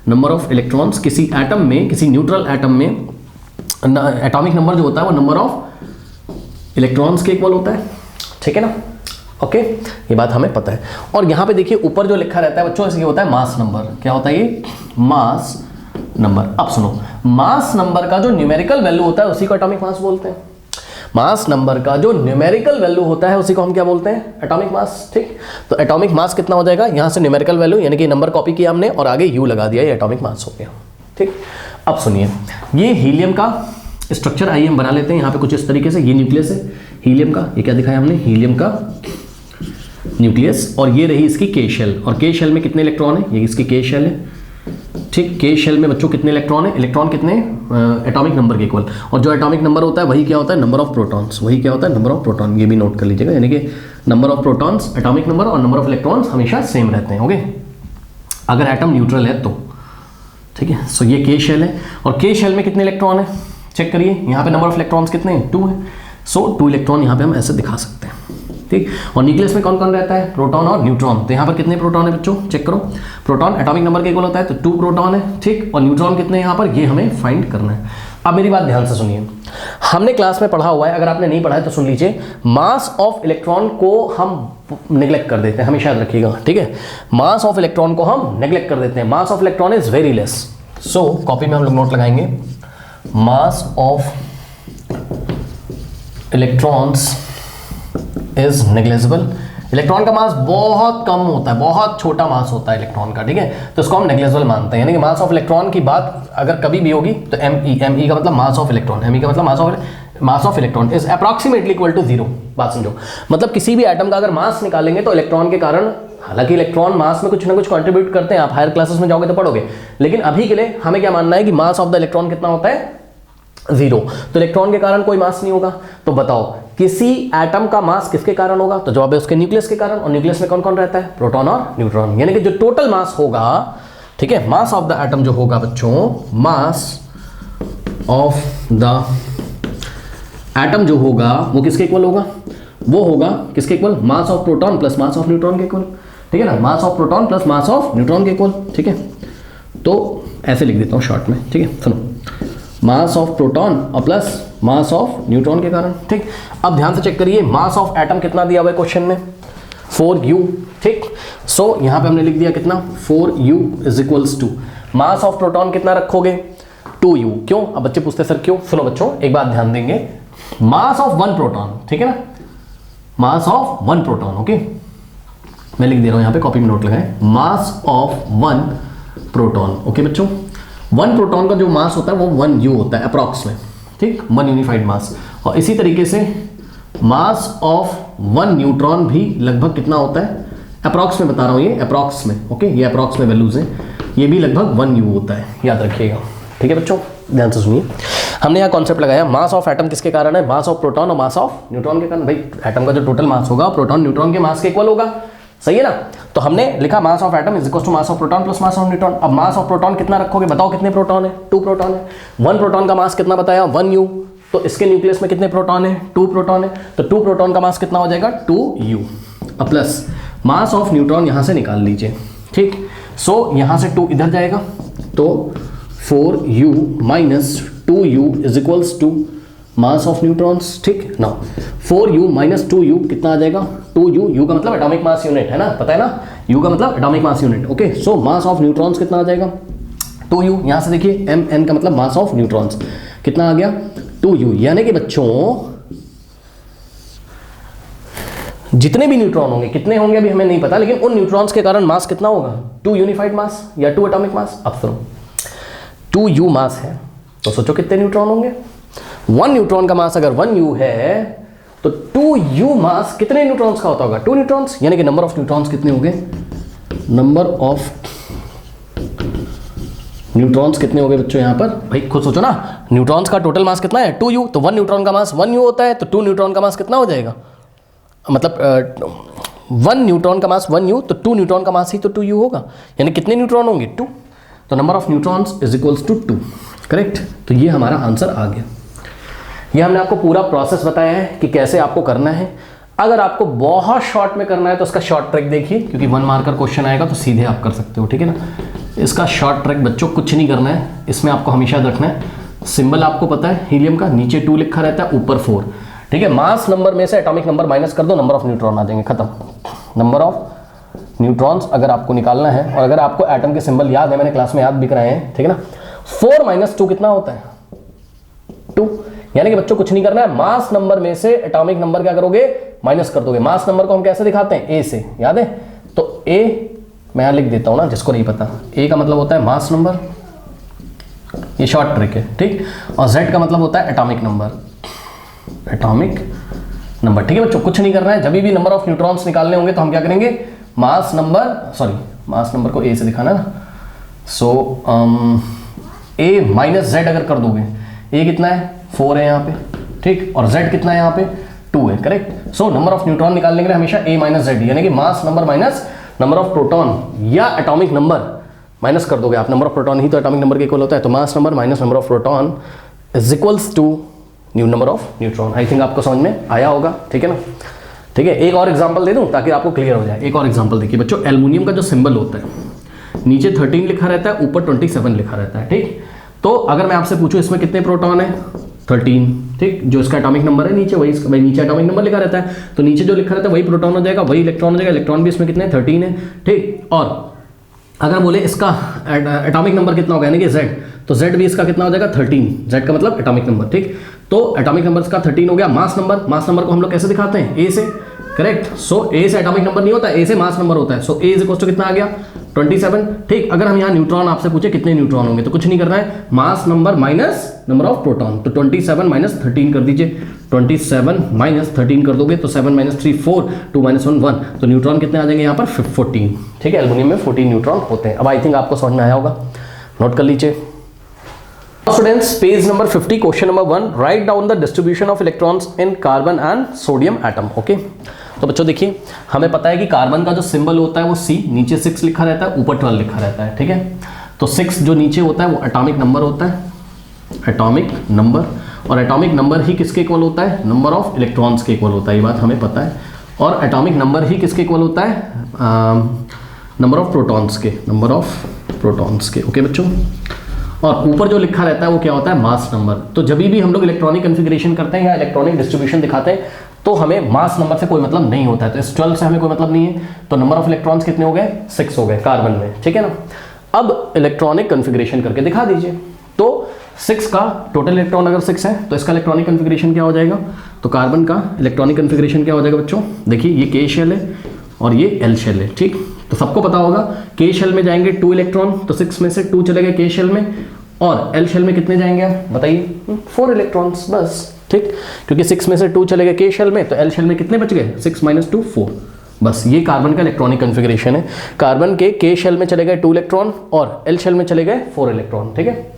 number of electrons. किसी एटम में, किसी न्यूट्रल एटम में एटॉमिक नंबर जो होता है वो नंबर ऑफ इलेक्ट्रॉन्स के इक्वल होता है, ठीक है ना। ओके, ये बात हमें पता है। और यहां पे देखिए ऊपर जो लिखा रहता है बच्चों, इसलिए होता है मास नंबर। क्या होता है ये? Mass number. अब सुनो, मास नंबर का जो न्यूमेरिकल वैल्यू होता है उसी को एटॉमिक मास बोलते हैं। मास नंबर का जो न्यूमेरिकल वैल्यू होता है उसी को हम क्या बोलते हैं? एटॉमिक मास, ठीक। तो एटॉमिक मास कितना हो जाएगा? यहां से न्यूमेरिकल वैल्यू यानी कि नंबर कॉपी किया हमने और आगे यू लगा दिया, ये एटॉमिक मास हो गया, ठीक। अब सुनिए, ये हीलियम का स्ट्रक्चर आइए हम बना लेते हैं यहाँ पे कुछ इस तरीके से। ये न्यूक्लियस है हीलियम का, ये क्या दिखाया हमने? हीलियम का न्यूक्लियस। और ये रही इसकी के शेल, और के शेल में कितने इलेक्ट्रॉन है? ये इसकी के शेल है, ठीक। के शेल में बच्चों कितने इलेक्ट्रॉन है? इलेक्ट्रॉन कितने? एटॉमिक नंबर के इक्वल। और जो एटॉमिक नंबर होता है वही क्या होता है? Number of protons. वही क्या होता है? Number of proton. ये भी नोट कर लीजिएगा, यानी कि number of protons atomic number और नंबर ऑफ इलेक्ट्रॉन्स हमेशा सेम रहते हैं, ओके, अगर एटम न्यूट्रल है तो, ठीक है। सो ये के शेल है, और के शेल में कितने इलेक्ट्रॉन है? चेक करिए, यहाँ पे नंबर ऑफ इलेक्ट्रॉन्स कितने हैं? 2 है। सो 2 इलेक्ट्रॉन यहाँ पे हम ऐसे दिखा सकते हैं, ठीक। और न्यूक्लियस में कौन कौन रहता है? प्रोटॉन और न्यूट्रॉन। तो यहाँ पर कितने प्रोटॉन है बच्चों? चेक करो, प्रोटॉन एटॉमिक नंबर के इक्वल होता है तो 2 प्रोटॉन है, ठीक। और न्यूट्रॉन कितने यहाँ पर? ये हमें फाइंड करना है। अब मेरी बात ध्यान से सुनिए, हमने क्लास में पढ़ा हुआ है, अगर आपने नहीं पढ़ा है तो सुन लीजिए। मास ऑफ इलेक्ट्रॉन को हम नेग्लेक्ट कर देते हैं, हमेशा याद रखिएगा, ठीक है। मास ऑफ इलेक्ट्रॉन को हम नेग्लेक्ट कर देते हैं। मास of electron is very less. So copy में हम लोग नोट लगाएंगे, mass of electrons is negligible. Electron का मास बहुत कम होता है, बहुत छोटा मास होता है इलेक्ट्रॉन का, ठीक है। तो इसको हम नेग्लिजिबल मानते हैं, यानी कि मास ऑफ इलेक्ट्रॉन की बात अगर कभी भी होगी तो एमई का मतलब मास ऑफ इलेक्ट्रॉन, एमई का मतलब mass of electron is approximately equal to 0। बात समझो, मतलब किसी भी एटम का अगर मास निकालेंगे तो इलेक्ट्रॉन के कारण, हालांकि इलेक्ट्रॉन मास में कुछ ना कुछ कंट्रीब्यूट करते हैं, आप हायर क्लासेस में जाओगे तो पढ़ोगे, लेकिन अभी के लिए हमें क्या मानना है कि मास ऑफ द इलेक्ट्रॉन कितना होता है? 0। तो इलेक्ट्रॉन के कारण कोई मास नहीं होगा। तो बताओ किसी एटम का मास किसके कारण होगा? तो जवाब है उसके न्यूक्लियस के कारण। और न्यूक्लियस में कौन कौन रहता है? प्रोटॉन और न्यूट्रॉन। यानी कि जो टोटल मास होगा, ठीक है, मास ऑफ द एटम जो होगा बच्चों, मास ऑफ द एटम जो होगा वो किसके इक्वल होगा? वो होगा किसके equal? Mass of proton plus mass of neutron के इक्वल, ठीक है ना। मास of proton plus mass of neutron के इक्वल, ठीक है। तो ऐसे लिख देता हूं शॉर्ट में, ठीक है। सुनो, मास ऑफ प्रोटॉन और प्लस मास ऑफ न्यूट्रॉन के कारण, ठीक। अब ध्यान से चेक करिए, मास ऑफ एटम कितना दिया हुआ है क्वेश्चन में? 4u, ठीक। सो यहां पे हमने लिख दिया कितना? 4u is equals to mass of proton कितना रखोगे? 2u। क्यों? अब बच्चे पूछते सर क्यों? सुनो बच्चों, एक बात ध्यान देंगे, मास ऑफ 1 प्रोटॉन, ठीक है ना, मास ऑफ 1 प्रोटॉन, ओके, मैं लिख दे रहा हूं यहां पे, कॉपी में नोट लगाएं, मास ऑफ 1 प्रोटॉन, ओके बच्चों। 1 प्रोटॉन का जो मास होता है वो 1u होता है अप्रॉक्स में, ठीक, 1 यूनिफाइड मास। और इसी तरीके से मास ऑफ 1 न्यूट्रॉन भी लगभग कितना होता है? अप्रॉक्स में बता रहा हूं, ये अप्रॉक्स में, ओके, ये अप्रॉक्स में वैल्यूज हैं, ये भी लगभग 1u होता है, याद रखिएगा, ठीक है बच्चों। ध्यान से सुनिए, हमने यहाँ कॉन्सेप्ट लगाया, मास ऑफ एटम किसके कारण है? मास ऑफ प्रोटॉन और मास ऑफ न्यूट्रॉन के कारण। भाई एटम का जो टोटल मास होगा प्रोटॉन न्यूट्रॉन के मास के इक्वल होगा, सही है ना। तो हमने लिखा mass of atom is equal to mass of proton plus mass of neutron. अब मास ऑफ प्रोटॉन कितना रखोगे? बताओ कितने प्रोटॉन है? 2 प्रोटॉन है। 1 प्रोटॉन का मास कितना बताया? 1u। तो इसके न्यूक्लियस में कितने प्रोटॉन है? 2 प्रोटॉन है। तो 2 प्रोटॉन का मास कितना हो जाएगा? 2u। अब प्लस मास ऑफ न्यूट्रॉन यहां से निकाल लीजिए, ठीक। सो यहां से 2 इधर जाएगा, तो 4u minus 2u is equals to mass of neutrons, ठीक ना। 4u माइनस 2u कितना आ जाएगा? 2u, u का मतलब एटॉमिक मास यूनिट है ना, पता है ना, u का मतलब atomic mass unit, okay. So mass of neutrons कितना आ जाएगा? 2u। यहां से देखिए mn का मतलब मास ऑफ न्यूट्रॉन्स कितना आ गया? 2u। यानी कि बच्चों जितने भी न्यूट्रॉन होंगे, कितने होंगे अभी हमें नहीं पता, लेकिन उन न्यूट्रॉन्स के कारण मास कितना होगा? 2 यूनिफाइड मास या 2 एटॉमिक मास। अब सुनो, 2u मास है तो सोचो कितने न्यूट्रॉन होंगे? 1 न्यूट्रॉन का मास अगर 1u है तो 2u मास कितने न्यूट्रॉन्स का होता होगा? 2 न्यूट्रॉन्स। यानी कि नंबर ऑफ न्यूट्रॉन्स कितने हो गए? नंबर ऑफ न्यूट्रॉन्स कितने हो गए बच्चों यहाँ पर? भाई खुद सोचो ना, न्यूट्रॉन्स का टोटल मास कितना है 2u, तो 1 न्यूट्रॉन का मास 1u होता है, तो 2 न्यूट्रॉन का मास कितना हो जाएगा? मतलब 1 न्यूट्रॉन का मास 1u, तो 2 न्यूट्रॉन का मास ही तो 2u होगा, यानी कितने न्यूट्रॉन होंगे? 2। तो number of neutrons is equals to 2, correct. तो ये हमारा आंसर आ गया। ये हमने आपको पूरा प्रोसेस बताया है कि कैसे आपको करना है। अगर आपको बहुत शॉर्ट में करना है तो इसका शॉर्ट ट्रिक देखिए, क्योंकि 1 मार्कर क्वेश्चन आएगा तो सीधे आप कर सकते हो, ठीक है ना। इसका शॉर्ट ट्रिक बच्चों कुछ नहीं करना है, इसमें आपको हमेशा रखना है सिंबल आपको पता है हीलियम का, नीचे 2 लिखा रहता है, ऊपर 4, ठीक है। मास नंबर में से एटॉमिक नंबर माइनस कर दो, नंबर ऑफ न्यूट्रॉन आ जाएंगे, खत्म। नंबर ऑफ न्यूट्रॉन्स अगर आपको निकालना है, और अगर आपको एटम के सिंबल याद है, मैंने क्लास में याद भी कराए हैं, ठीक है ना। 4 - 2 कितना होता है? 2। यानी कि बच्चों कुछ नहीं करना है, मास नंबर में से एटॉमिक नंबर क्या करोगे? माइनस कर दोगे। मास नंबर को हम कैसे दिखाते हैं? ए से, याद है? तो ए मैं यहां लिख देता हूं ना, जिसको नहीं पता, ए का मतलब होता है मास नंबर, ये शॉर्ट ट्रिक है, ठीक। और जेड का मतलब होता है एटॉमिक नंबर, एटॉमिक नंबर, ठीक है बच्चों। कुछ नहीं करना है, जब भी नंबर ऑफ न्यूट्रॉन्स निकालने होंगे तो हम क्या करेंगे? मास नंबर को ए से दिखाना है ना। सो ए माइनस जेड अगर कर दोगे, ए कितना है? 4 है यहाँ पे, ठीक, और z कितना है यहाँ पे? 2 है, correct. So number of neutron निकालने के लिए हमेशा a माइनस जेड, यानी कि mass number minus number of proton या एटॉमिक नंबर माइनस कर दोगे आप। नंबर ऑफ प्रोटॉन ही तो एटॉमिक नंबर के इक्वल होता है, तो mass number minus number of proton is equals to new number of neutron. I think आपको समझ में आया होगा, ठीक है ना। ठीक है, एक और एग्जाम्पल दे दूं ताकि आपको क्लियर हो जाए। एक और एग्जाम्पल देखिए बच्चों, एल्युमिनियम का जो सिंबल होता है, नीचे 13 लिखा रहता है, ऊपर 27 लिखा रहता है, ठीक। तो अगर मैं आपसे पूछूं इसमें कितने प्रोटॉन है? 13, ठीक। जो इसका एटॉमिक नंबर है नीचे, वही नीचे एटॉमिक नंबर लिखा रहता है, तो नीचे जो लिखा रहता है वही प्रोटॉन हो जाएगा, वही इलेक्ट्रॉन हो जाएगा। इलेक्ट्रॉन भी इसमें कितने? 13 है, ठीक। और अगर बोले इसका एटॉमिक नंबर कितना होगा, यानी कि Z, तो Z भी इसका कितना हो जाएगा? 13। Z का मतलब एटॉमिक नंबर, ठीक। तो एटॉमिक नंबर इसका 13 हो गया। मास नंबर को हम लोग कैसे दिखाते हैं? A से, करेक्ट। सो A से एटॉमिक नंबर नहीं होता, A से मास नंबर होता है। सो A इज इक्वल टू कितना आ गया? 27, ठीक। अगर हम यहाँ न्यूट्रॉन आपसे पूछे कितने न्यूट्रॉन होंगे, तो कुछ नहीं करना है, mass number minus number of proton, तो 27 माइनस 13 कर दीजिए। 27 माइनस 13 कर दोगे तो 7 - 3 4, 2 - 1 1, तो न्यूट्रॉन कितने आ जाएंगे यहाँ पर? 14, ठीक है। एल्युमिनियम में 14 न्यूट्रॉन होते हैं। अब आई थिंक आपको समझ में आया होगा, नोट कर लीजिए। Students, page number 50, question number 1, write down the distribution of electrons in carbon and sodium atom. Okay, तो बच्चों देखिए, हमें पता है कि कार्बन का जो सिंबल होता है वो C, नीचे 6 लिखा रहता है, ऊपर 12 लिखा रहता है, ठीक है। तो 6 जो नीचे होता है वो एटॉमिक नंबर होता है, एटॉमिक नंबर, और एटॉमिक नंबर ही किसके इक्वल होता है? नंबर ऑफ इलेक्ट्रॉन्स के इक्वल होता है, ये बात हमें पता है। और एटॉमिक नंबर ही किसके इक्वल होता है? नंबर ऑफ प्रोटॉन्स के, नंबर ऑफ प्रोटॉन्स के, ओके बच्चों। और ऊपर जो लिखा रहता है वो क्या होता है? Mass number. तो जब भी हम लोग इलेक्ट्रॉनिक कन्फिग्रेशन करते हैं या इलेक्ट्रॉनिक डिस्ट्रीब्यूशन दिखाते हैं तो हमें मास नंबर से कोई मतलब नहीं होता है, तो इस 12 से हमें कोई मतलब नहीं है। तो नंबर ऑफ इलेक्ट्रॉन्स कितने हो गए? 6 हो गए कार्बन में, ठीक है ना। अब इलेक्ट्रॉनिक कन्फिग्रेशन करके दिखा दीजिए। तो 6 का टोटल इलेक्ट्रॉन अगर 6 है तो इसका इलेक्ट्रॉनिक कन्फिग्रेशन क्या हो जाएगा? तो कार्बन का इलेक्ट्रॉनिक कन्फिग्रेशन क्या हो जाएगा बच्चों? देखिए, ये K शेल है और ये L शेल है, ठीक। तो सबको पता होगा K शेल में जाएंगे 2 इलेक्ट्रॉन, तो 6 में से 2 चले गए K शेल में, और L शेल में कितने जाएंगे आप बताइए? 4 इलेक्ट्रॉन्स बस, ठीक। क्योंकि 6 में से 2 चले गए K शेल में, तो L शेल में कितने बच गए? 6 - 2 4, बस। ये कार्बन का इलेक्ट्रॉनिक कन्फिग्रेशन है। कार्बन के K शेल में चले गए 2 इलेक्ट्रॉन और L शेल में चले गए 4 इलेक्ट्रॉन, ठीक है।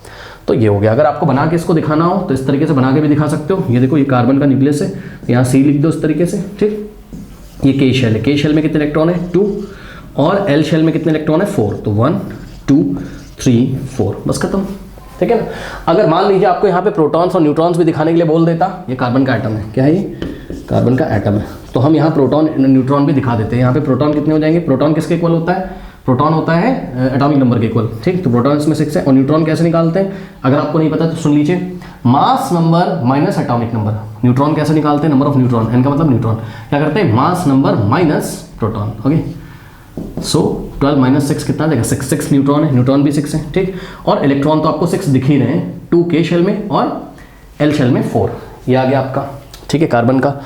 तो ये हो गया। अगर आपको बना के इसको दिखाना हो तो इस तरीके से बना के भी दिखा सकते हो। ये देखो, ये कार्बन का न्यूक्लियस है, यहाँ C लिख दो इस तरीके से, ठीक। ये K शेल है, K शेल में कितने इलेक्ट्रॉन है? 2, और L शेल में कितने इलेक्ट्रॉन है? 4, तो 1 2 3 4, बस खत्म, ठीक है ना। अगर मान लीजिए आपको यहाँ पे प्रोटॉन्स और न्यूट्रॉन्स भी दिखाने के लिए बोल देता, ये कार्बन का एटम है, क्या है ये? कार्बन का एटम है, तो हम यहाँ प्रोटॉन न्यूट्रॉन भी दिखा देते हैं। यहाँ पे प्रोटॉन कितने हो जाएंगे? प्रोटॉन किसके इक्वल होता है? प्रोटॉन होता है एटॉमिक नंबर के इक्वल, ठीक। तो प्रोटॉन इसमें 6 है। और न्यूट्रॉन कैसे निकालते हैं? अगर आपको नहीं पता तो सुन लीजिए, मास number minus atomic number. Neutron कैसे निकालते हैं? नंबर ऑफ न्यूट्रॉन, एन का मतलब न्यूट्रॉन, क्या करते हैं? Mass number minus proton, okay. So 12 - 6 कितना देगा? 6 न्यूट्रॉन है, न्यूट्रॉन भी 6 है, ठीक। और इलेक्ट्रॉन तो आपको 6 दिख ही रहे हैं, 2 K शेल में और L शेल में 4। ये आ गया आपका, ठीक है। कार्बन का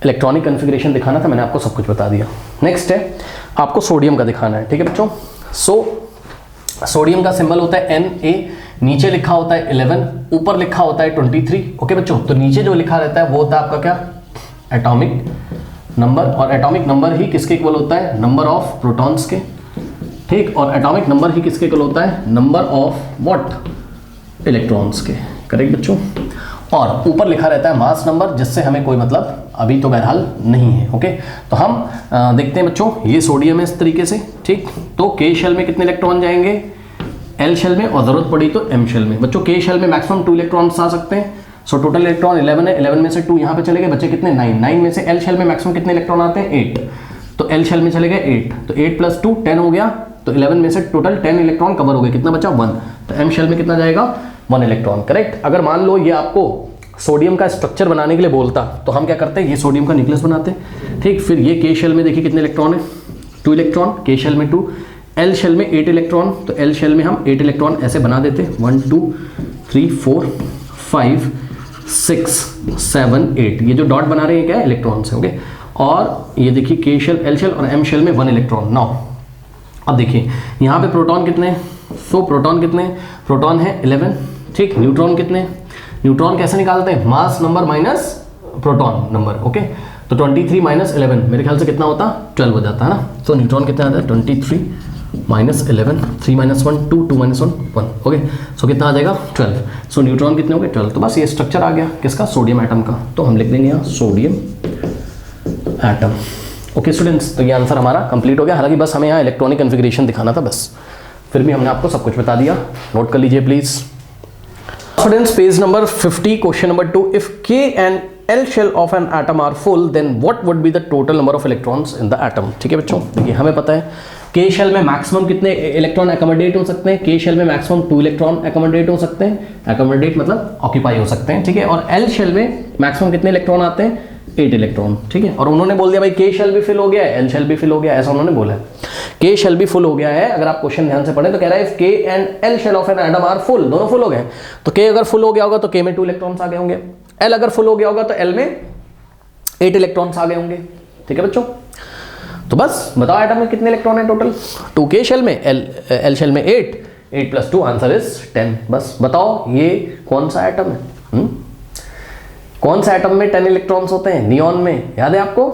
इलेक्ट्रॉनिक कन्फिग्रेशन दिखाना था, मैंने आपको सब कुछ बता दिया। नेक्स्ट है आपको सोडियम का दिखाना है, ठीक है बच्चों। सोडियम का सिंबल होता है Na, नीचे लिखा होता है 11, ऊपर लिखा होता है 23, ओके बच्चों। तो नीचे जो लिखा रहता है वो होता है आपका क्या? एटॉमिक नंबर, और एटॉमिक नंबर ही किसके इक्वल होता है? नंबर ऑफ प्रोटॉन्स के, ठीक, और एटॉमिक नंबर ही किसके इक्वल होता है, नंबर ऑफ व्हाट, इलेक्ट्रॉन्स के, करेक्ट बच्चों। और ऊपर लिखा रहता है मास नंबर, जिससे हमें कोई मतलब अभी तो बहरहाल नहीं है। ओके, तो हम देखते हैं बच्चों, ये सोडियम है इस तरीके से, ठीक। तो के शेल में कितने इलेक्ट्रॉन जाएंगे, एल शेल में, और जरूरत पड़ी तो एम शेल में। बच्चों के शेल में मैक्सिमम 2 इलेक्ट्रॉन्स आ सकते हैं। सो टोटल इलेक्ट्रॉन 11 है, 11 में से 2 यहाँ पे चले गए, बच्चे कितने 9, 9 में से एल शेल में मैक्सिमम कितने इलेक्ट्रॉन आते हैं 8, तो एल शेल में चले गए 8, तो 8 + 2 10 हो गया, तो 11 में से टोटल 10 इलेक्ट्रॉन कवर हो गए, कितना बचा 1, तो एम शेल में कितना जाएगा 1 इलेक्ट्रॉन, करेक्ट। अगर मान लो ये आपको सोडियम का स्ट्रक्चर बनाने के लिए बोलता तो हम क्या करते हैं, ये सोडियम का न्यूक्लियस बनाते हैं, ठीक। फिर ये के शेल में देखिए कितने इलेक्ट्रॉन है, 2 इलेक्ट्रॉन, के शेल में 2, एल शेल में 8 इलेक्ट्रॉन, तो एल शेल में हम 8 इलेक्ट्रॉन ऐसे बना देते, 1 2 3 4 5 6 7 8, ये जो डॉट बना रहे हैं क्या है, इलेक्ट्रॉन्स है, ओके। और ये देखिए के शेल, एल शेल और एम शेल में 1 इलेक्ट्रॉन। नाउ अब देखिए यहाँ पे प्रोटॉन कितने हैं, सो प्रोटॉन कितने, प्रोटॉन है 11, ठीक। न्यूट्रॉन कितने, न्यूट्रॉन कैसे निकालते हैं, mass number minus proton number, okay. तो 23 - 11 मेरे ख्याल से कितना होता, 12 हो जाता है ना। तो न्यूट्रॉन कितना आता है, 23 - 11, 3 - 1 2, 2 - 1 1, ओके। सो कितना आ जाएगा 12। सो न्यूट्रॉन कितने हो गए 12। तो बस ये स्ट्रक्चर आ गया किसका, सोडियम एटम का। तो हम लिख देंगे यहाँ सोडियम एटम। ओके स्टूडेंट्स, तो ये आंसर हमारा कंप्लीट हो गया। हालांकि बस हमें यहाँ इलेक्ट्रॉनिक कन्फिग्रेशन दिखाना था बस, फिर भी हमने आपको सब कुछ बता दिया। नोट कर लीजिए please students, page number 50, question number 2, if K and L shell of an atom are full then what would be the total number of electrons in the atom। ठीक है बच्चों, देखिए हमें पता है K शेल में मैक्सिमम कितने electron accommodate हो सकते हैं, K शेल में मैक्सिमम 2 इलेक्ट्रॉन एकोमोडेट हो सकते हैं, एकोमोडेट मतलब ऑक्यूपाई हो सकते हैं, ठीक है। और L शेल में मैक्सिमम कितने इलेक्ट्रॉन आते हैं, 8 इलेक्ट्रॉन, ठीक है। और उन्होंने बोल दिया भाई के शेल भी फिल हो गया है, एल शेल भी फिल हो गया है, ऐसा उन्होंने बोला है। के शेल भी फुल हो गया है, अगर आप क्वेश्चन ध्यान से पढ़ें तो कह रहा है if K and L shell of an atom are full, दोनों फुल हो गए। तो के अगर फुल हो गया होगा तो के में 2 इलेक्ट्रॉन्स आ गए होंगे, एल अगर फुल हो गया होगा तो एल में 8 इलेक्ट्रॉन्स आ गए होंगे, ठीक है बच्चों। तो बस बताओ एटम में कितने इलेक्ट्रॉन है टोटल, 2 के शेल में, एल शेल में 8, 8 + 2 आंसर इज 10। बस बताओ ये कौन सा एटम है, कौन सा एटम में 10 इलेक्ट्रॉन्स होते हैं, नियॉन में, याद है आपको।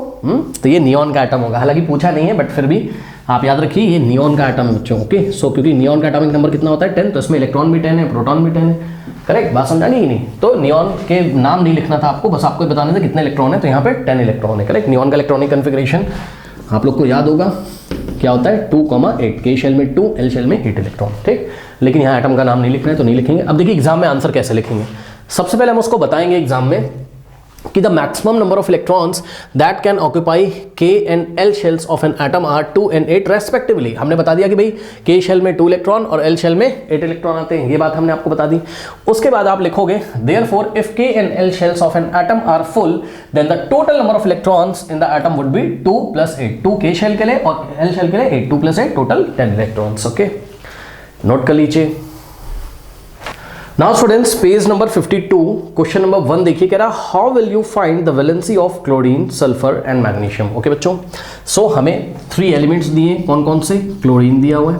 तो ये नियॉन का एटम होगा, हालांकि पूछा नहीं है बट फिर भी आप याद रखिए ये नियॉन का एटम है बच्चों, ओके। सो क्योंकि नियॉन का एटॉमिक नंबर कितना होता है 10, तो इसमें इलेक्ट्रॉन भी 10 है, प्रोटॉन भी 10 है, करेक्ट। बात समझानी कि नहीं। तो नियॉन के नाम नहीं लिखना था आपको, बस आपको बताना था कितने इलेक्ट्रॉन है, तो यहाँ पे 10 इलेक्ट्रॉन है, करेक्ट। नियॉन का इलेक्ट्रॉनिक कन्फिग्रेशन आप लोग को याद होगा क्या होता है, 2,8, के शेल में 2, एल शेल में 8 इलेक्ट्रॉन, ठीक। लेकिन यहाँ एटम का नाम नहीं लिखना है तो नहीं लिखेंगे। अब देखिए एग्जाम में आंसर कैसे लिखेंगे, सबसे पहले हम उसको बताएंगे एग्जाम में कि the maximum number of electrons that can occupy K and L shells of an atom are 2 and 8 respectively। हमने बता दिया कि भाई K शेल में 2 इलेक्ट्रॉन और L शेल में 8 इलेक्ट्रॉन आते हैं, ये बात हमने आपको बता दी। उसके बाद आप लिखोगे therefore if K and L shells of an atom are full then the total number of electrons in the atom would be 2 + 8, 2 K shell के लिए और L शेल के लिए 8, 2 + 8 टोटल 10 इलेक्ट्रॉन्स, ओके। नोट कर लीजिए। Now students, page number 52, question number 1 देखिए, कह रहा how will you find the valency of chlorine, sulphur and magnesium. Okay बच्चों, सो हमें 3 एलिमेंट्स दिए, कौन कौन से, क्लोरीन दिया हुआ है,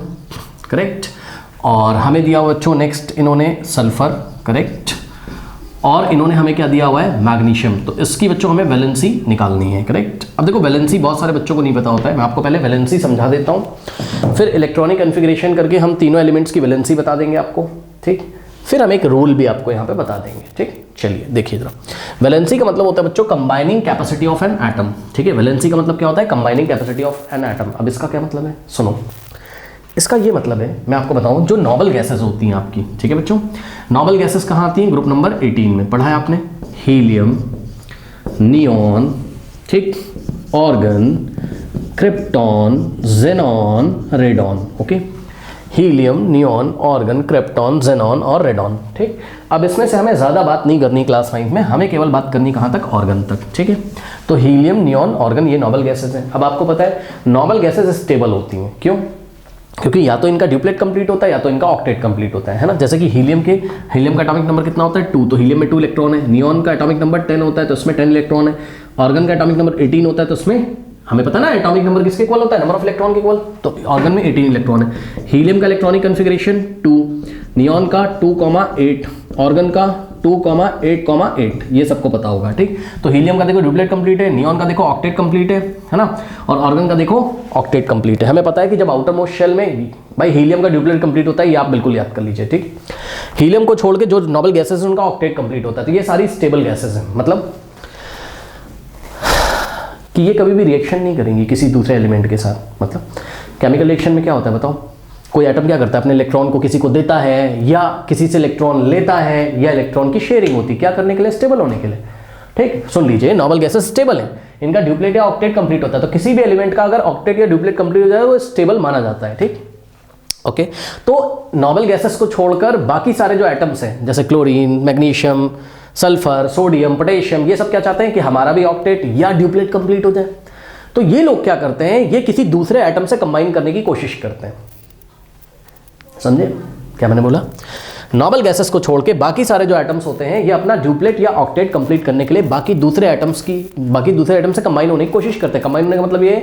करेक्ट, और हमें दिया हुआ बच्चों नेक्स्ट इन्होंने सल्फर, करेक्ट, और इन्होंने हमें क्या दिया हुआ है, मैग्नीशियम। तो इसकी बच्चों हमें वैलेंसी निकालनी है, करेक्ट। अब देखो वैलेंसी बहुत सारे बच्चों को नहीं पता होता है, मैं आपको पहले वैलेंसी समझा देता हूँ, फिर इलेक्ट्रॉनिक कन्फिग्रेशन करके हम तीनों एलिमेंट्स की वैलेंसी बता देंगे आपको, ठीक। फिर हम एक रूल भी आपको यहाँ पे बता देंगे, ठीक। चलिए देखिए जरा, वैलेंसी का मतलब होता है बच्चों combining capacity of an atom, ठीक है। वैलेंसी का मतलब क्या होता है, combining capacity of an atom. अब इसका क्या मतलब है, सुनो, इसका ये मतलब है, मैं आपको बताऊं, जो नॉबल गैसेस होती हैं आपकी, ठीक है बच्चों, नॉबल गैसेस कहाँ आती हैं, ग्रुप नंबर 18 में पढ़ा है आपने, हीलियम, नियॉन, ठीक, organ, krypton, xenon, radon, okay. Helium, neon, organ, krypton, xenon और रेडॉन, ठीक। अब इसमें से हमें ज़्यादा बात नहीं करनी क्लास 5 में, हमें केवल बात करनी कहाँ तक, ऑर्गन तक, ठीक है। तो हीलियम, नियॉन, ऑर्गन ये नॉबल गैसेस हैं। अब आपको पता है नॉबल गैसेस स्टेबल होती हैं, क्यों, क्योंकि या तो इनका ड्यूप्लेट कंप्लीट होता है या तो इनका ऑक्टेट कंप्लीट होता है ना। जैसे कि हीलियम का एटॉमिक नंबर कितना होता है 2, तो हीलियम में 2 इलेक्ट्रॉन है। नियॉन का एटॉमिक नंबर 10 होता है तो उसमें 10 इलेक्ट्रॉन है। ऑर्गन का एटॉमिक नंबर 18 होता है तो उसमें हमें पता ना एटॉमिक नंबर किसके इक्वल होता है, नंबर ऑफ इलेक्ट्रॉन के इक्वल, तो ऑर्गन में 18 इलेक्ट्रॉन है। हीलियम का इलेक्ट्रॉनिक कन्फिग्रेशन 2, नियॉन का 2,8, ऑर्गन का 2,8,8 ये सबको पता होगा, ठीक। तो हीलियम का देखो ड्यूप्लेट कंप्लीट है, नियॉन का देखो ऑक्टेट कंप्लीट है ना, और ऑर्गन का देखो ऑक्टेट कंप्लीट है। हमें पता है कि जब आउटर मोस्ट शेल में भाई हीलियम का ड्यूप्लेट कंप्लीट होता है, ये आप बिल्कुल याद कर लीजिए, ठीक। हीलियम को छोड़ के जो नोबल गैसेस हैं उनका ऑक्टेट कंप्लीट होता है। तो ये सारी स्टेबल गैसेस हैं, मतलब कि ये कभी भी रिएक्शन नहीं करेंगी किसी दूसरे एलिमेंट के साथ। मतलब केमिकल रिएक्शन में क्या होता है बताओ, कोई एटम क्या करता है, अपने इलेक्ट्रॉन को किसी को देता है या किसी से इलेक्ट्रॉन लेता है, या इलेक्ट्रॉन की शेयरिंग होती है, क्या करने के लिए, स्टेबल होने के लिए, ठीक। सुन लीजिए, नोबल गैसेस स्टेबल हैं, इनका ड्यूप्लेट या ऑक्टेट कंप्लीट होता है। तो किसी भी एलिमेंट का अगर ऑक्टेट या ड्यूप्लेट कंप्लीट हो जाए वो स्टेबल माना जाता है, ठीक, ओके। तो नोबल गैसेस को छोड़कर बाकी सारे जो एटम्स हैं जैसे chlorine, magnesium, sulphur, sodium, potassium, ये सब क्या चाहते हैं कि हमारा भी ऑक्टेट या ड्यूप्लेट कंप्लीट हो जाए। तो ये लोग क्या करते हैं, ये किसी दूसरे एटम से कंबाइन करने की कोशिश करते हैं, समझे क्या मैंने बोला। नोबल गैसेस को छोड़ के बाकी सारे जो एटम्स होते हैं ये अपना ड्यूप्लेट या ऑक्टेट कंप्लीट करने के लिए बाकी दूसरे एटम से कंबाइन होने की कोशिश करते हैं। कंबाइन होने का मतलब ये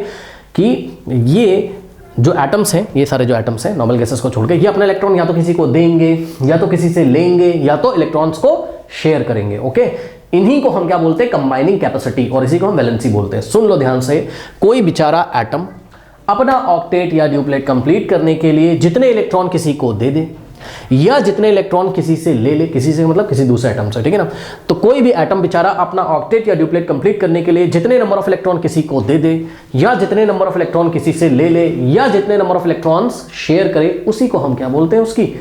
कि ये जो एटम्स हैं, ये सारे जो एटम्स हैं नोबल गैसेस को छोड़ के, ये अपना इलेक्ट्रॉन या तो किसी को देंगे, या तो किसी से लेंगे, या तो इलेक्ट्रॉन्स को शेयर करेंगे, ओके। इन्हीं को हम क्या बोलते हैं, कंबाइनिंग कैपेसिटी, और इसी को हम वैलेंसी बोलते हैं। सुन लो ध्यान से, कोई बेचारा एटम अपना ऑक्टेट या ड्यूप्लेट कंप्लीट करने के लिए जितने इलेक्ट्रॉन किसी को दे दे, या जितने इलेक्ट्रॉन किसी से ले ले, किसी से मतलब किसी दूसरे एटम से, ठीक है ना। तो कोई भी एटम बेचारा अपना ऑक्टेट या ड्यूप्लेट कंप्लीट करने के लिए जितने नंबर ऑफ इलेक्ट्रॉन किसी को दे दे, या जितने नंबर ऑफ इलेक्ट्रॉन किसी से ले ले, या जितने नंबर ऑफ इलेक्ट्रॉन्स शेयर करे, उसी को हम क्या बोलते हैं, उसकी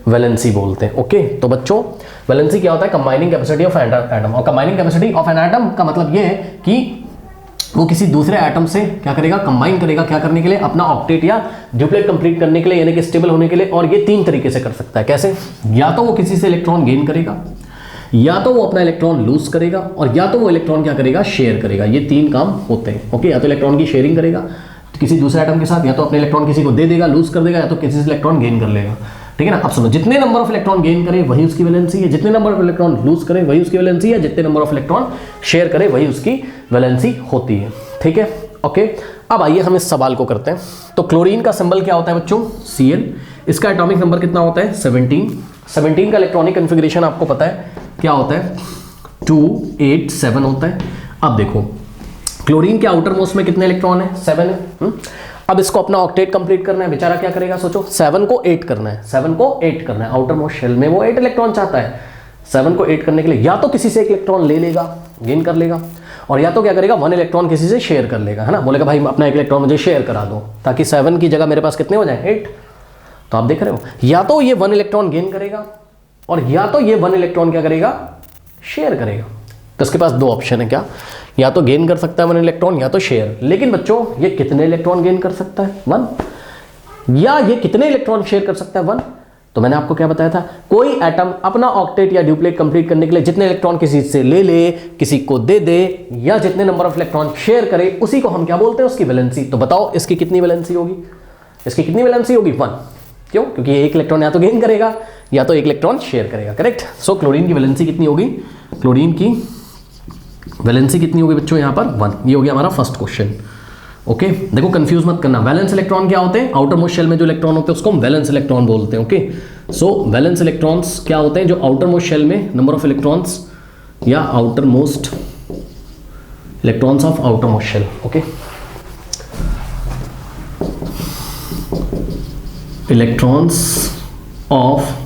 वैलेंसी बोलते हैं, ओके। तो बच्चों वैलेंसी क्या होता है, कंबाइनिंग कैपेसिटी ऑफ एटम। और combining capacity of an atom का मतलब ये है कि वो किसी दूसरे एटम से क्या करेगा, कंबाइन करेगा, क्या करने के लिए, अपना ऑक्टेट या ड्यूप्लेट कंप्लीट करने के लिए, यानी कि स्टेबल होने के लिए। और ये तीन तरीके से कर सकता है, कैसे, या तो वो किसी से इलेक्ट्रॉन गेन करेगा, या तो वो अपना इलेक्ट्रॉन लूज करेगा, और या तो वो इलेक्ट्रॉन क्या करेगा, शेयर करेगा। ये तीन काम होते हैं, ओके। या तो इलेक्ट्रॉन की शेयरिंग करेगा किसी दूसरे एटम के साथ, या तो अपने इलेक्ट्रॉन किसी को दे देगा, लूज कर देगा, या तो किसी से इलेक्ट्रॉन गेन कर लेगा, ठीक है ना। अब सुनो, जितने नंबर ऑफ इलेक्ट्रॉन गेन करे वही उसकी वैलेंसी है, जितने नंबर ऑफ इलेक्ट्रॉन लूज करे वही उसकी वैलेंसी है, जितने नंबर ऑफ इलेक्ट्रॉन शेयर करे वही उसकी वैलेंसी होती है, ठीक है, ओके। अब आइए हम इस सवाल को करते हैं। तो क्लोरीन का सिंबल क्या होता है बच्चों, Cl। इसका एटॉमिक नंबर कितना होता है, 17। 17 का इलेक्ट्रॉनिक कॉन्फ़िगरेशन आपको पता है क्या होता है, 287 होता है। अब देखो क्लोरीन के आउटर मोस्ट में कितने इलेक्ट्रॉन है, 7 है। अब इसको अपना ऑक्टेट कंप्लीट करना है, बेचारा क्या करेगा, सोचो 7 को 8 करना है, 7 को 8 करना है। आउटर मोस्ट शेल में वो 8 इलेक्ट्रॉन चाहता है, 7 को 8 करने के लिए या तो किसी से एक इलेक्ट्रॉन ले लेगा, गेन कर लेगा, और या तो क्या करेगा, 1 इलेक्ट्रॉन किसी से शेयर कर लेगा, है ना। बोलेगा भाई अपना एक इलेक्ट्रॉन मुझे शेयर करा दो, ताकि 7 की जगह मेरे पास कितने हो जाए, 8। तो आप देख रहे हो, या तो ये 1 इलेक्ट्रॉन गेन करेगा, और या तो ये 1 इलेक्ट्रॉन क्या करेगा, शेयर करेगा। तो इसके पास दो ऑप्शन है, क्या, या तो गेन कर सकता है 1 इलेक्ट्रॉन, या तो शेयर। लेकिन बच्चों ये कितने इलेक्ट्रॉन गेन कर सकता है, 1, या ये कितने इलेक्ट्रॉन शेयर कर सकता है, 1। तो मैंने आपको क्या बताया था, कोई एटम अपना ऑक्टेट या ड्यूप्लेट कंप्लीट करने के लिए जितने इलेक्ट्रॉन किसी से ले ले, किसी को दे दे, या जितने नंबर ऑफ इलेक्ट्रॉन शेयर करे, उसी को हम क्या बोलते हैं, उसकी वैलेंसी। तो बताओ इसकी कितनी वैलेंसी होगी, इसकी कितनी वैलेंसी होगी, 1। क्यों, क्योंकि एक इलेक्ट्रॉन या तो गेन करेगा या तो एक इलेक्ट्रॉन शेयर करेगा, करेक्ट। सो क्लोरीन की वैलेंसी कितनी होगी, क्लोरीन की वैलेंसी कितनी होगी बच्चों, यहां पर 1। ये हो गया हमारा फर्स्ट क्वेश्चन, ओके। देखो कंफ्यूज मत करना, वैलेंस इलेक्ट्रॉन क्या होते हैं, आउटर मोस्ट शेल में जो इलेक्ट्रॉन होते हैं उसको हम वैलेंस इलेक्ट्रॉन बोलते हैं, ओके। सो वैलेंस इलेक्ट्रॉन्स क्या होते हैं, जो आउटर मोस्ट शेल में नंबर ऑफ इलेक्ट्रॉन्स या outer most electrons of outer most shell, okay. Electrons of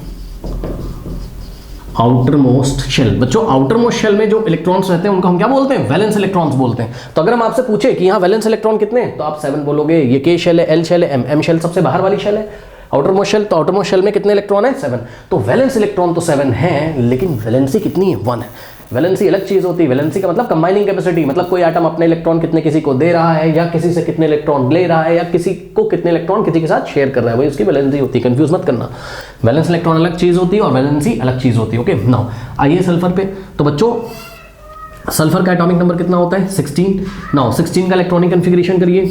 outer most shell. बच्चों आउटर मोस्ट शेल में जो इलेक्ट्रॉन्स रहते हैं उनको हम क्या बोलते हैं, वैलेंस इलेक्ट्रॉन्स बोलते हैं। तो अगर हम आपसे पूछे कि यहाँ वैलेंस इलेक्ट्रॉन कितने हैं, तो आप 7 बोलोगे। ये के शेल है, एल शेल है, एम शेल सबसे बाहर वाली शेल है, आउटर मोस्ट शेल। तो आउटर मोस्ट शेल में कितने इलेक्ट्रॉन है, 7। तो वैलेंस इलेक्ट्रॉन तो 7 है, लेकिन वैलेंसी कितनी है, 1 है। वैलेंसी अलग चीज होती है, वैलेंसी का मतलब कंबाइनिंग कैपेसिटी, मतलब कोई एटम अपने इलेक्ट्रॉन कितने किसी को दे रहा है, या किसी से कितने इलेक्ट्रॉन ले रहा है, या किसी को कितने इलेक्ट्रॉन किसी के साथ शेयर कर रहा है, वही उसकी वैलेंसी होती है। कंफ्यूज मत करना, वैलेंस इलेक्ट्रॉन अलग चीज होती है और वैलेंसी अलग चीज होती है, ओके। नाउ आइए सल्फर पे। तो बच्चों सल्फर का एटॉमिक नंबर कितना होता है, 16। नाउ 16 का इलेक्ट्रॉनिक कॉन्फ़िगरेशन करिए,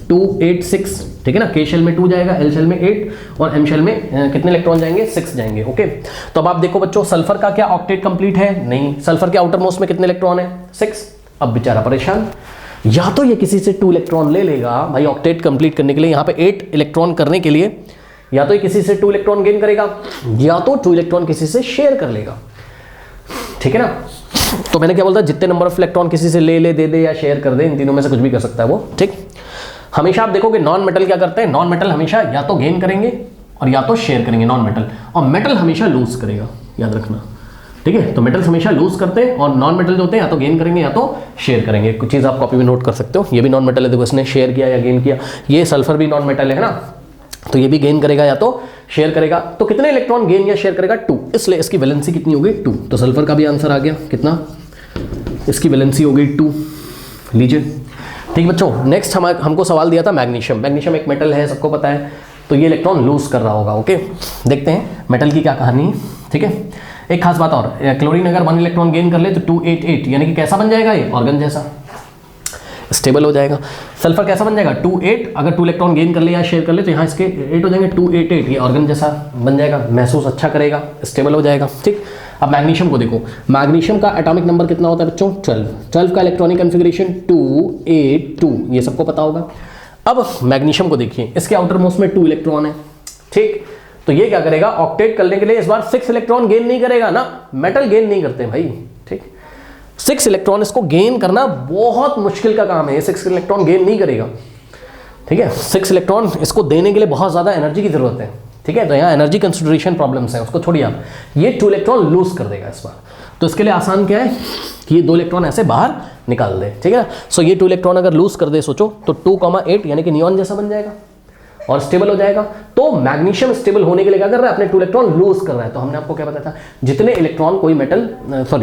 286, ठीक है ना। के शेल में 2 जाएगा, एल शेल में 8, और एम शेल में कितने इलेक्ट्रॉन जाएंगे, 6 जाएंगे, ओके। तो अब आप देखो बच्चों, सल्फर का क्या ऑक्टेट कंप्लीट है, नहीं। सल्फर के आउटर मोस्ट में कितने इलेक्ट्रॉन है, 6। अब बेचारा परेशान, या तो ये किसी से 2 इलेक्ट्रॉन ले लेगा भाई ऑक्टेट कंप्लीट करने के लिए, यहाँ पे 8 इलेक्ट्रॉन करने के लिए, या तो ये किसी से 2 इलेक्ट्रॉन गेन करेगा, या तो 2 इलेक्ट्रॉन किसी से शेयर कर लेगा। ठीक है ना। तो मैंने क्या बोलता, जितने नंबर ऑफ इलेक्ट्रॉन किसी से ले दे दे या शेयर कर दे, इन तीनों में से कुछ भी कर सकता है वो, ठीक। हमेशा आप देखोगे नॉन मेटल क्या करते हैं, नॉन मेटल हमेशा या तो गेन करेंगे और या तो शेयर करेंगे, नॉन मेटल, और मेटल हमेशा लूज करेगा, याद रखना, ठीक है। तो मेटल्स हमेशा लूज करते हैं और नॉन मेटल जो होते हैं या तो गेन करेंगे या तो शेयर करेंगे। कुछ चीज़ आप कॉपी में नोट कर सकते हो, ये भी नॉन मेटल है, देखो इसने शेयर किया या गेन किया। ये सल्फर भी नॉन मेटल है ना, तो ये भी गेन करेगा या तो शेयर करेगा। तो कितने इलेक्ट्रॉन गेन या शेयर करेगा, 2, इसलिए इसकी वैलेंसी कितनी हो गई, 2। तो सल्फर का भी आंसर आ गया, कितना, इसकी वैलेंसी हो गई 2, लीजिए। ठीक बच्चों, नेक्स्ट हमको सवाल दिया था मैग्नीशियम। मैग्नीशियम एक मेटल है, सबको पता है, तो ये इलेक्ट्रॉन लूज कर रहा होगा, ओके। देखते हैं मेटल की क्या कहानी है, ठीक है। एक खास बात और, क्लोरीन अगर 1 इलेक्ट्रॉन गेन कर ले तो 288, यानी कि कैसा बन जाएगा ये, ऑर्गन जैसा स्टेबल हो जाएगा। सल्फर कैसा बन जाएगा, 28, अगर 2 इलेक्ट्रॉन गेन कर ले या शेयर कर ले तो यहाँ इसके 8 हो जाएंगे, 288, ये ऑर्गन जैसा बन जाएगा, महसूस अच्छा करेगा, स्टेबल हो जाएगा, ठीक। अब मैग्नीशियम को देखो, मैग्नीशियम का एटॉमिक नंबर कितना होता है बच्चों, 12 का इलेक्ट्रॉनिक कन्फिग्रेशन 282, ये सबको पता होगा। अब मैग्नीशियम को देखिए, इसके आउटर मोस्ट में 2 इलेक्ट्रॉन है, ठीक। तो ये क्या करेगा, ऑक्टेट करने के लिए इस बार 6 इलेक्ट्रॉन गेन नहीं करेगा ना, मेटल गेन नहीं करते भाई, ठीक। 6 इलेक्ट्रॉन इसको गेन करना बहुत मुश्किल का काम है, ये 6 इलेक्ट्रॉन गेन नहीं करेगा, ठीक है। 6 इलेक्ट्रॉन इसको देने के लिए बहुत ज़्यादा एनर्जी की जरूरत है, ठीक है। तो यहाँ एनर्जी कंसिडरेशन प्रॉब्लम्स है, उसको छोड़िए आप, ये 2 इलेक्ट्रॉन लूज कर देगा इस बार। तो इसके लिए आसान क्या है कि ये 2 इलेक्ट्रॉन ऐसे बाहर निकाल दे, ठीक है। सो ये 2 इलेक्ट्रॉन अगर लूज कर दे, सोचो तो 2,8 यानी कि नियॉन जैसा बन जाएगा और स्टेबल हो जाएगा। तो मैग्नीशियम स्टेबल होने के लिए क्या कर रहा है, अपने 2 इलेक्ट्रॉन लूज कर रहा है। तो हमने आपको क्या बताया था, जितने इलेक्ट्रॉन कोई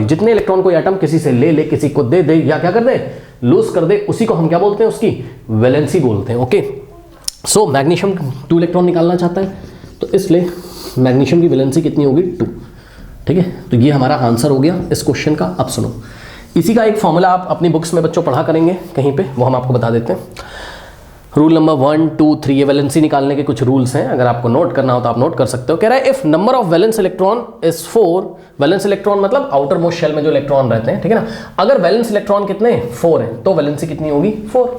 जितने इलेक्ट्रॉन कोई एटम किसी से ले किसी को दे दे या क्या कर दे, लूज कर दे, उसी को हम क्या बोलते हैं, उसकी वैलेंसी बोलते हैं, ओके। सो मैग्नीशियम 2 इलेक्ट्रॉन निकालना चाहता है, तो इसलिए मैग्नीशियम की वैलेंसी कितनी होगी, 2, ठीक है। तो ये हमारा आंसर हो गया इस क्वेश्चन का। अब सुनो, इसी का एक फॉर्मूला आप अपनी बुक्स में बच्चों पढ़ा करेंगे कहीं पे, वो हम आपको बता देते हैं। रूल नंबर 1, 2, 3, ये वैलेंसी निकालने के कुछ रूल्स हैं, अगर आपको नोट करना हो तो आप नोट कर सकते हो। कह रहा है if number of valence electron is 4, valence electron मतलब आउटर मोस्ट शेल में जो इलेक्ट्रॉन रहते हैं, ठीक है ना। अगर वैलेंस इलेक्ट्रॉन कितने 4 हैं तो वैलेंसी कितनी होगी, 4।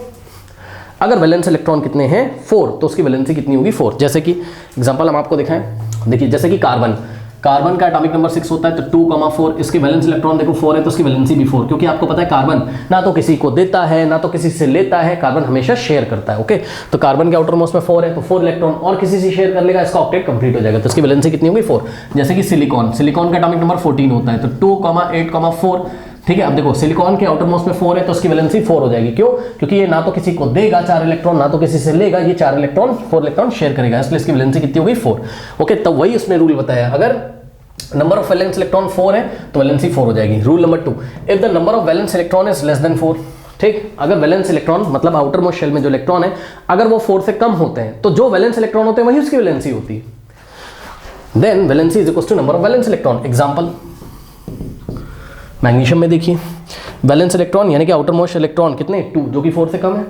अगर वैलेंस इलेक्ट्रॉन कितने हैं 4, तो उसकी वैलेंसी कितनी होगी, 4। जैसे कि एग्जांपल हम आपको दिखाएं, देखिए जैसे कि कार्बन का एटॉमिक नंबर 6 होता है, तो 2,4, इसकी वैलेंस इलेक्ट्रॉन देखो 4 है, तो उसकी वैलेंसी भी 4, क्योंकि आपको पता है कार्बन ना तो किसी को देता है ना तो किसी से लेता है, कार्बन हमेशा शेयर करता है, ओके। तो कार्बन के आउटर मोस्ट में 4 है, तो 4 इलेक्ट्रॉन और किसी से शेयर कर लेगा, इसका ऑक्टेट कंप्लीट हो जाएगा, तो इसकी वैलेंसी कितनी होगी, 4। जैसे कि सिलिकॉन का एटॉमिक नंबर 14 होता है, तो 2,8,4, ठीक है। अब देखो सिलिकॉन के आउटर मोस्ट में 4 है, तो उसकी वैलेंसी 4 हो जाएगी, क्यों, क्योंकि ये ना तो किसी को देगा 4 इलेक्ट्रॉन, ना तो किसी से लेगा, ये 4 इलेक्ट्रॉन 4 इलेक्ट्रॉन शेयर करेगा, इसलिए इसकी वैलेंसी कितनी होगी, 4, ओके। तब वही उसने रूल बताया, अगर नंबर ऑफ वैलेंस इलेक्ट्रॉन 4 है तो वैलेंसी 4 हो जाएगी। Rule number 2, if the number of valence electron is less than 4, ठीक। अगर वैलेंस इलेक्ट्रॉन मतलब आउटर मोस्ट शेल में जो इलेक्ट्रॉन है, अगर वो 4 से कम होते हैं, तो जो वैलेंस इलेक्ट्रॉन होते हैं वही उसकी वैलेंसी होती है। Then valency is equal to number of valence electron. Example magnesium में देखिए, वैलेंस इलेक्ट्रॉन यानी कि आउटर मोस्ट इलेक्ट्रॉन कितने 2, जो कि 4 से कम है,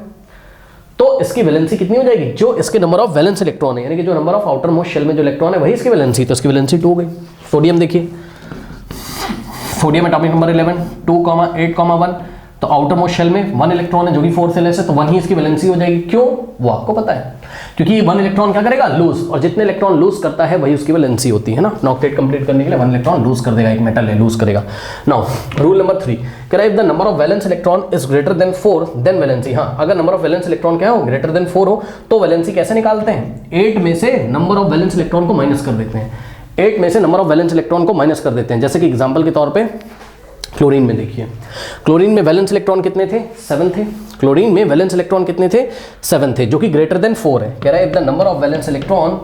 तो इसकी वैलेंसी कितनी हो जाएगी, जो इसके नंबर ऑफ वैलेंस इलेक्ट्रॉन है, यानी कि जो number of outer most shell में जो इलेक्ट्रॉन है वही इसकी वैलेंसी, तो इसकी वैलेंसी 2 हो गई। सोडियम देखिए, सोडियम एटॉमिक नंबर 11, 2,8,1, तो आउटर मोस्ट शेल में 1 इलेक्ट्रॉन है जो कि 4 से लेस है, तो 1 ही इसकी वैलेंसी हो जाएगी, क्यों, वो आपको पता है, क्योंकि 1 इलेक्ट्रॉन क्या करेगा, लूज, और जितने इलेक्ट्रॉन लूज करता है वही उसकी वैलेंसी होती है ना। ऑक्टेट कंप्लीट करने के लिए 1 इलेक्ट्रॉन लूज कर देगा, एक मेटल है लूज करेगा। नाउ रूल नंबर 3, कह रहा है if the number of valence electron is greater than 4 then valency. हाँ, अगर नंबर ऑफ वैलेंस इलेक्ट्रॉन क्या हो, ग्रेटर देन 4 हो, तो वैलेंसी कैसे निकालते हैं, 8 में से नंबर ऑफ वैलेंस इलेक्ट्रॉन को माइनस कर देते हैं, 8 में से नंबर ऑफ वैलेंस इलेक्ट्रॉन को माइनस कर देते हैं। जैसे कि एग्जांपल के तौर पे क्लोरीन में देखिए, क्लोरीन में वैलेंस इलेक्ट्रॉन कितने थे, 7 थे। क्लोरीन में वैलेंस इलेक्ट्रॉन कितने थे, 7 थे, जो कि ग्रेटर देन 4 है। कह रहा है if the number of valence electron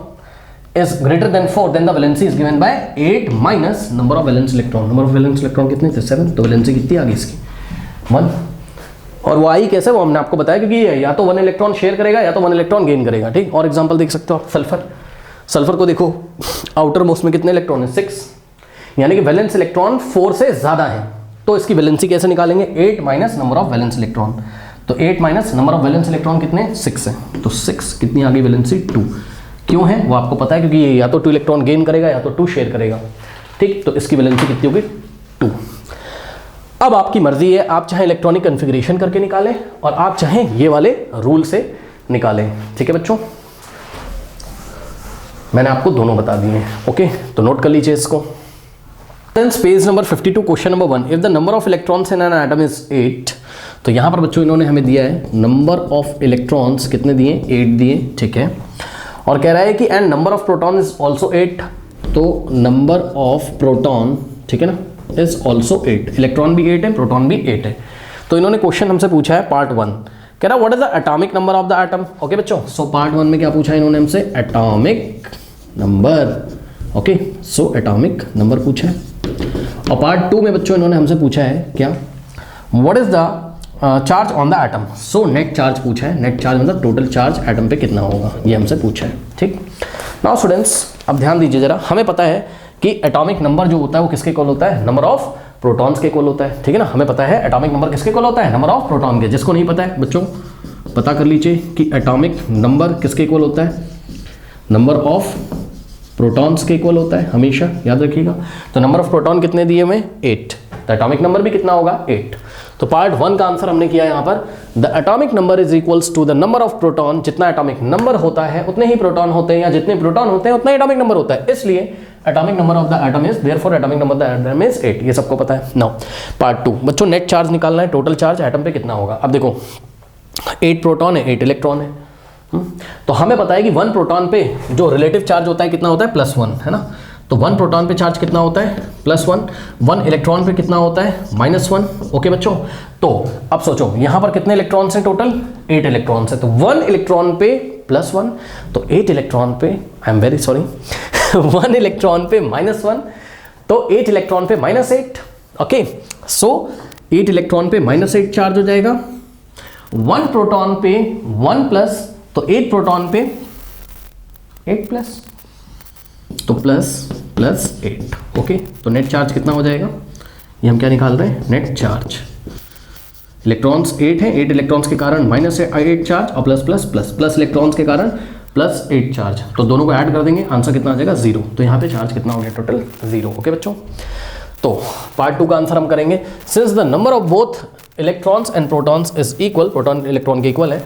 is greater than 4 then the valency is given by 8 minus number of valence electron. Number of valence electron कितने थे, 7, तो वैलेंसी कितनी आ गई इसकी, 1। और वो आई कैसे, वो हमने आपको बताया, क्योंकि या तो 1 इलेक्ट्रॉन शेयर करेगा या तो 1 इलेक्ट्रॉन गेन करेगा, ठीक। और एग्जांपल देख सकते हो आप, सल्फर को देखो, आउटर मोस्ट में कितने इलेक्ट्रॉन है, 6, यानी कि वैलेंस इलेक्ट्रॉन 4 से ज्यादा है, तो इसकी वैलेंसी कैसे निकालेंगे, 8 minus number of valence electron, तो 8 minus number of valence electron कितने, 6 है, तो 6 कितनी आ गई वैलेंसी, 2। क्यों है वो आपको पता है, क्योंकि ये या तो 2 इलेक्ट्रॉन गेन करेगा या तो 2 शेयर करेगा, ठीक। तो इसकी वैलेंसी कितनी होगी, 2। अब आपकी मर्जी है, आप चाहे इलेक्ट्रॉनिक कन्फिग्रेशन करके निकालें और आप चाहें ये वाले रूल से निकालें, ठीक है बच्चों। मैंने आपको दोनों बता दिए हैं, ओके। तो नोट कर लीजिए इसको। Page number 52 question number 1, if the number of electrons in an atom is 8, तो यहाँ पर बच्चों इन्होंने हमें दिया है नंबर ऑफ इलेक्ट्रॉन्स कितने दिए, 8 दिए, ठीक है, और कह रहा है कि and number of proton is also 8, तो नंबर ऑफ प्रोटॉन, ठीक है ना, इज ऑल्सो 8, इलेक्ट्रॉन भी 8 है, प्रोटॉन भी 8 है। तो इन्होंने क्वेश्चन हमसे पूछा है पार्ट 1, कह रहा what is the atomic number of the atom. Okay बच्चों, सो पार्ट 1 में क्या पूछा है इन्होंने हमसे, atomic number, okay, so atomic number पूछा है। और पार्ट 2 में बच्चों इन्होंने हमसे पूछा है क्या, what is the charge on the atom, so net charge पूछा है, नेट चार्ज मतलब टोटल चार्ज एटम पे कितना होगा, ये हमसे पूछा है, ठीक। नाउ स्टूडेंट्स अब ध्यान दीजिए जरा, हमें पता है कि एटॉमिक नंबर जो होता है वो किसके इक्वल होता है, नंबर ऑफ प्रोटॉन्स के इक्वल होता है, ठीक है ना, हमें पता है एटॉमिक नंबर किसके इक्वल होता है, नंबर ऑफ प्रोटॉन के। जिसको नहीं पता है बच्चों पता कर लीजिए कि एटॉमिक नंबर किसके इक्वल होता है, नंबर ऑफ प्रोटॉन्स के इक्वल होता है, हमेशा याद रखिएगा। तो नंबर ऑफ प्रोटॉन कितने दिए हमें, 8, तो एटॉमिक नंबर भी कितना होगा, 8। तो पार्ट 1 का आंसर हमने किया यहाँ पर, the atomic number is equals to the number of proton, जितना एटॉमिक नंबर होता है उतने ही प्रोटॉन होते हैं, या जितने प्रोटॉन होते हैं उतना ही एटॉमिक नंबर होता है, इसलिए atomic number of the atom is therefore atomic number of the atom is 8, ये सबको पता है। नाउ पार्ट 2 बच्चों, नेट चार्ज निकालना है, टोटल चार्ज एटम पे कितना होगा। अब देखो 8 प्रोटॉन है, 8 इलेक्ट्रॉन है, तो हमें पता है कि 1 प्रोटॉन पे जो रिलेटिव चार्ज होता है कितना होता है, +1, है ना, तो 1 प्रोटॉन पे चार्ज कितना होता है, +1, 1 इलेक्ट्रॉन पे कितना होता है, -1, ओके बच्चों। तो अब सोचो यहाँ पर कितने इलेक्ट्रॉन्स हैं, टोटल 8 इलेक्ट्रॉन्स है, तो 1 इलेक्ट्रॉन पे +1, तो 8 इलेक्ट्रॉन पे, I am very sorry 1 electron पे -1, तो 8 इलेक्ट्रॉन पे -8, ओके, सो 8 इलेक्ट्रॉन पे -8 चार्ज हो जाएगा, 1 प्रोटॉन पे 1+, तो 8 प्रोटॉन पे 8+, तो +8, ओके। तो नेट चार्ज कितना हो जाएगा, ये हम क्या निकाल रहे हैं, नेट चार्ज। इलेक्ट्रॉन्स 8 हैं, 8 इलेक्ट्रॉन्स के कारण -8 चार्ज, और प्लस इलेक्ट्रॉन्स के कारण +8 चार्ज, तो दोनों को ऐड कर देंगे, आंसर कितना आ जाएगा, 0। तो यहाँ पे चार्ज कितना हो गया, टोटल 0, ओके बच्चों। तो पार्ट 2 का आंसर हम करेंगे, since the number of both electrons and protons is equal, proton electron के इक्वल है,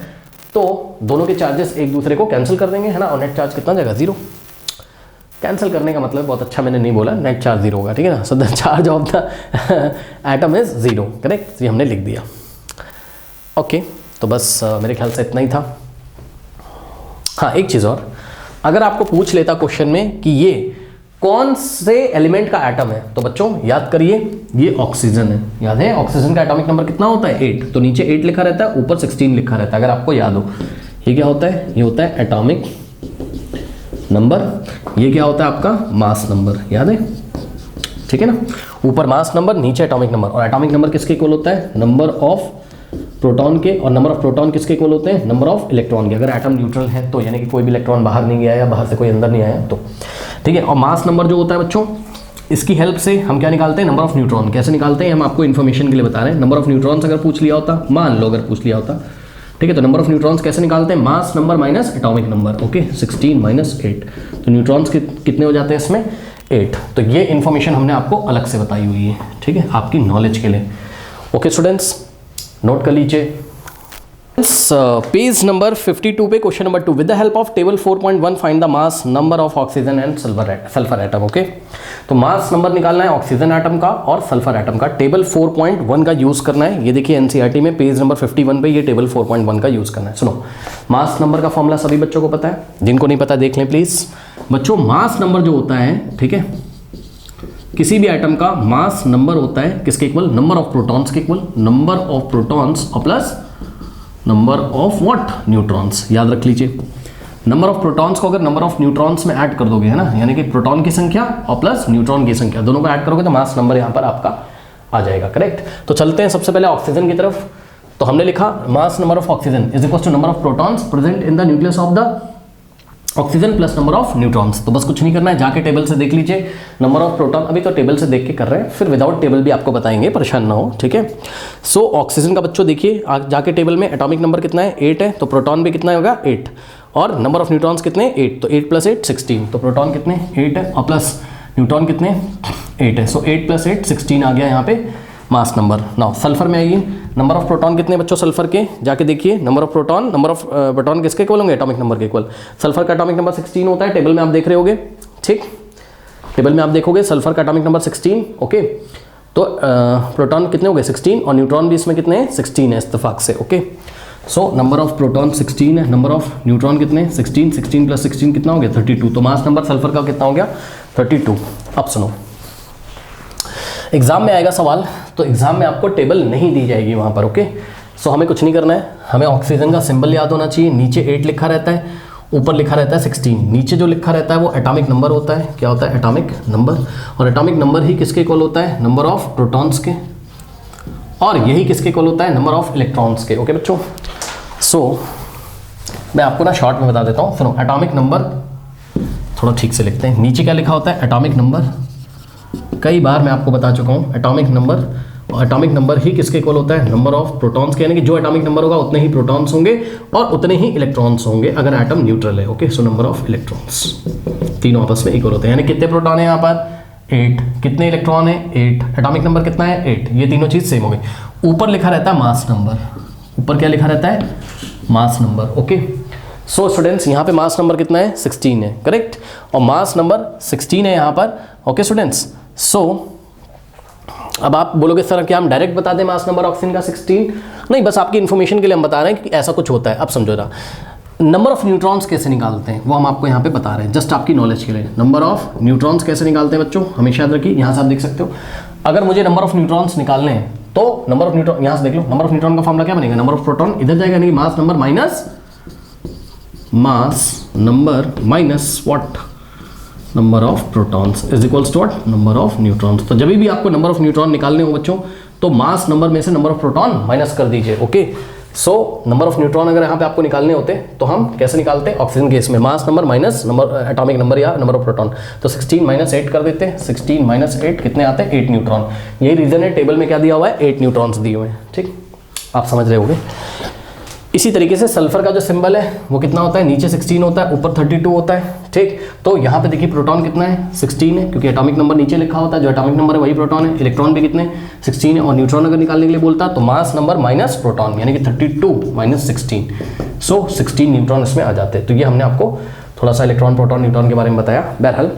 तो दोनों के चार्जेस एक दूसरे को कैंसिल कर देंगे, है ना, और नेट चार्ज कितना जाएगा, 0। कैंसिल करने का मतलब बहुत अच्छा मैंने नहीं बोला, नेट चार्ज 0 होगा, ठीक है ना, so the charge of the atom is 0, correct, ये हमने लिख दिया, ओके। तो बस मेरे ख्याल से इतना ही था। हाँ, एक चीज़ और, अगर आपको पूछ लेता क्वेश्चन में कि ये कौन से एलिमेंट का एटम है, तो बच्चों याद करिए ये ऑक्सीजन है, याद है ऑक्सीजन का एटॉमिक नंबर कितना होता है, 8, तो नीचे 8 लिखा रहता है, ऊपर 16 लिखा रहता है, अगर आपको याद हो। ये क्या होता है, ये होता है एटॉमिक नंबर, ये क्या होता है आपका मास नंबर, याद है, ठीक है ना, ऊपर मास नंबर नीचे एटॉमिक नंबर, और एटॉमिक नंबर किसके इक्वल होता है, नंबर ऑफ प्रोटॉन के, और नंबर ऑफ प्रोटॉन किसके इक्वल होते हैं, नंबर ऑफ इलेक्ट्रॉन के, अगर एटम न्यूट्रल है तो, यानी कि कोई भी इलेक्ट्रॉन बाहर नहीं गया या बाहर से कोई अंदर नहीं आया तो, ठीक है। और मास नंबर जो होता है बच्चों, इसकी हेल्प से हम क्या निकालते हैं, नंबर ऑफ न्यूट्रॉन। कैसे निकालते हैं, हम आपको इन्फॉर्मेशन के लिए बता रहे हैं, नंबर ऑफ न्यूट्रॉन्स अगर पूछ लिया होता, मान लो अगर पूछ लिया होता, ठीक है, तो नंबर ऑफ न्यूट्रॉन्स कैसे निकालते हैं, mass number minus atomic number, okay, 16 - 8, तो न्यूट्रॉन्स कितने हो जाते हैं इसमें, 8। तो ये इन्फॉर्मेशन हमने आपको अलग से बताई हुई है, ठीक है, आपकी नॉलेज के लिए, ओके स्टूडेंट्स, नोट कर लीजिए। पेज नंबर 52 पे question number 2, with the help of table 4.1 find the mass number of oxygen and sulphur atom, okay. तो मास नंबर निकालना है ऑक्सीजन एटम का और सल्फर एटम का, टेबल 4.1 का यूज करना है। ये देखिए एनसीईआरटी में पेज नंबर 51 पे ये टेबल 4.1 का यूज करना है। सुनो, मास नंबर का फॉर्मूला सभी बच्चों को पता है, जिनको नहीं पता देख लें प्लीज बच्चों। मास नंबर जो होता है, ठीक है, किसी भी एटम का मास नंबर होता है किसके इक्वल, नंबर ऑफ प्रोटॉन्स के इक्वल, नंबर ऑफ प्रोटॉन्स और plus number of what, neutrons. याद रख लीजिए, नंबर ऑफ प्रोटॉन्स को अगर नंबर ऑफ न्यूट्रॉन्स में ऐड कर दोगे, है ना, यानी कि प्रोटॉन की संख्या और प्लस न्यूट्रॉन की संख्या, दोनों को ऐड करोगे तो मास नंबर यहाँ पर आपका आ जाएगा, करेक्ट। तो चलते हैं सबसे पहले ऑक्सीजन की तरफ। तो हमने लिखा mass number of oxygen is equal to number of protons present in the nucleus of the oxygen plus number of neutrons. तो बस कुछ नहीं करना है, जाके टेबल से देख लीजिए नंबर ऑफ प्रोटॉन, अभी तो टेबल से देख के कर रहे हैं, फिर विदाउट टेबल भी आपको बताएंगे, परेशान ना हो, ठीक है। सो ऑक्सीजन का बच्चों देखिए जाके टेबल में एटॉमिक नंबर कितना है, 8 है, तो प्रोटॉन भी कितना होगा 8, और नंबर ऑफ न्यूट्रॉन्स कितने 8, तो 8 + 8 16, तो प्रोटॉन कितने 8 है और प्लस न्यूट्रॉन कितने 8 है, सो 8 + 8 16 आ गया यहाँ पे मास नंबर। नाउ सल्फर में आइए, नंबर ऑफ प्रोटॉन कितने बच्चों सल्फर के, जाके देखिए नंबर ऑफ प्रोटॉन किसके इक्वल होंगे, एटॉमिक नंबर के इक्वल। सल्फर का एटॉमिक नंबर 16 होता है, टेबल में आप देख रहे होगे, ठीक। टेबल में आप देखोगे सल्फर का एटॉमिक नंबर 16, ओके। तो प्रोटॉन कितने हो गए 16 और न्यूट्रॉन भी इसमें कितने हैं 16 है इत्तेफाक से, okay. So number of proton 16 है, नंबर ऑफ न्यूट्रॉन कितने 16, 16 प्लस 16 कितना हो गया 32। तो मास नंबर सल्फर का कितना हो गया 32। अब सुनो, एग्जाम में आएगा सवाल, तो एग्जाम में आपको टेबल नहीं दी जाएगी वहाँ पर, ओके। सो हमें कुछ नहीं करना है, हमें ऑक्सीजन का सिंबल याद होना चाहिए। नीचे 8 लिखा रहता है, ऊपर लिखा रहता है 16। नीचे जो लिखा रहता है वो एटॉमिक नंबर होता है, क्या होता है एटॉमिक नंबर। और एटॉमिक नंबर ही किसके इक्वल होता है नंबर ऑफ प्रोटॉन्स के, और यही किसके इक्वल होता है नंबर ऑफ इलेक्ट्रॉन्स के, ओके बच्चों। सो मैं आपको ना शॉर्ट में बता देता हूँ, सुनो। एटॉमिक नंबर थोड़ा ठीक से लिखते हैं। नीचे क्या लिखा होता है एटॉमिक नंबर, कई बार मैं आपको बता चुका हूँ एटॉमिक नंबर। और एटॉमिक नंबर ही किसके इक्वल होता है नंबर ऑफ प्रोटॉन्स के, यानी कि जो एटॉमिक नंबर होगा उतने ही प्रोटॉन्स होंगे और उतने ही इलेक्ट्रॉन्स होंगे अगर एटम न्यूट्रल है, okay. So number of electrons तीनों आपस में इक्वल होते हैं, यानी कितने प्रोटॉन है यहाँ पर 8, कितने इलेक्ट्रॉन है 8, एटॉमिक नंबर कितना है 8, ये तीनों चीज सेम हो गई। ऊपर लिखा रहता है मास नंबर, ऊपर क्या लिखा रहता है mass number, okay. So students यहाँ पे मास नंबर कितना है 16 है, करेक्ट, और मास नंबर 16 है यहाँ पर, ओके स्टूडेंट्स। सो अब आप बोलोगे सर क्या हम डायरेक्ट बता दें मास नंबर ऑक्सीजन का 16? नहीं, बस आपकी इन्फॉर्मेशन के लिए हम बता रहे हैं कि ऐसा कुछ होता है। अब समझो ना, नंबर ऑफ न्यूट्रॉन्स कैसे निकालते हैं वो हम आपको यहाँ पे बता रहे हैं, जस्ट आपकी नॉलेज के लिए। नंबर ऑफ न्यूट्रॉन्स कैसे निकालते हैं बच्चों, हमेशा याद रखिए। यहाँ से आप देख सकते हो, अगर मुझे नंबर ऑफ न्यूट्रॉन्स निकालने हैं तो नंबर ऑफ न्यूट्रॉन यहाँ से देख लो, नंबर ऑफ न्यूट्रॉन का फॉर्मूला क्या बनेगा, नंबर ऑफ प्रोटॉन इधर जाएगा, यानी कि mass number minus what number of protons is equals to what number of neutrons. तो जब भी आपको नंबर ऑफ न्यूट्रॉन निकालने हो बच्चों, तो मास नंबर में से नंबर ऑफ प्रोटॉन माइनस कर दीजिए, okay. So number of neutron अगर यहाँ पे आपको निकालने होते तो हम कैसे निकालते हैं, ऑक्सीजन केस में मास number minus number atomic number या नंबर ऑफ प्रोटॉन। तो 16 माइनस 8 कर देते हैं, 16 माइनस 8 कितने आते हैं 8 न्यूट्रॉन। यही रीजन है टेबल में क्या दिया हुआ है 8 न्यूट्रॉन्स दिए हुए हैं, ठीक, आप समझ रहे होंगे। इसी तरीके से सल्फर का जो सिंबल है वो कितना होता है, नीचे 16 होता है, ऊपर 32 होता है, ठीक। तो यहाँ पे देखिए प्रोटॉन कितना है 16 है, क्योंकि एटॉमिक नंबर नीचे लिखा होता है, जो एटॉमिक नंबर है वही प्रोटॉन है। इलेक्ट्रॉन भी कितने 16 है, और न्यूट्रॉन अगर निकालने के लिए बोलता तो मास नंबर माइनस प्रोटॉन, यानी कि 32 माइनस 16, सो 16 न्यूट्रॉन इसमें आ जाते हैं। तो ये हमने आपको थोड़ा सा इलेक्ट्रॉन प्रोटॉन न्यूट्रॉन के बारे में बताया। बहरहाल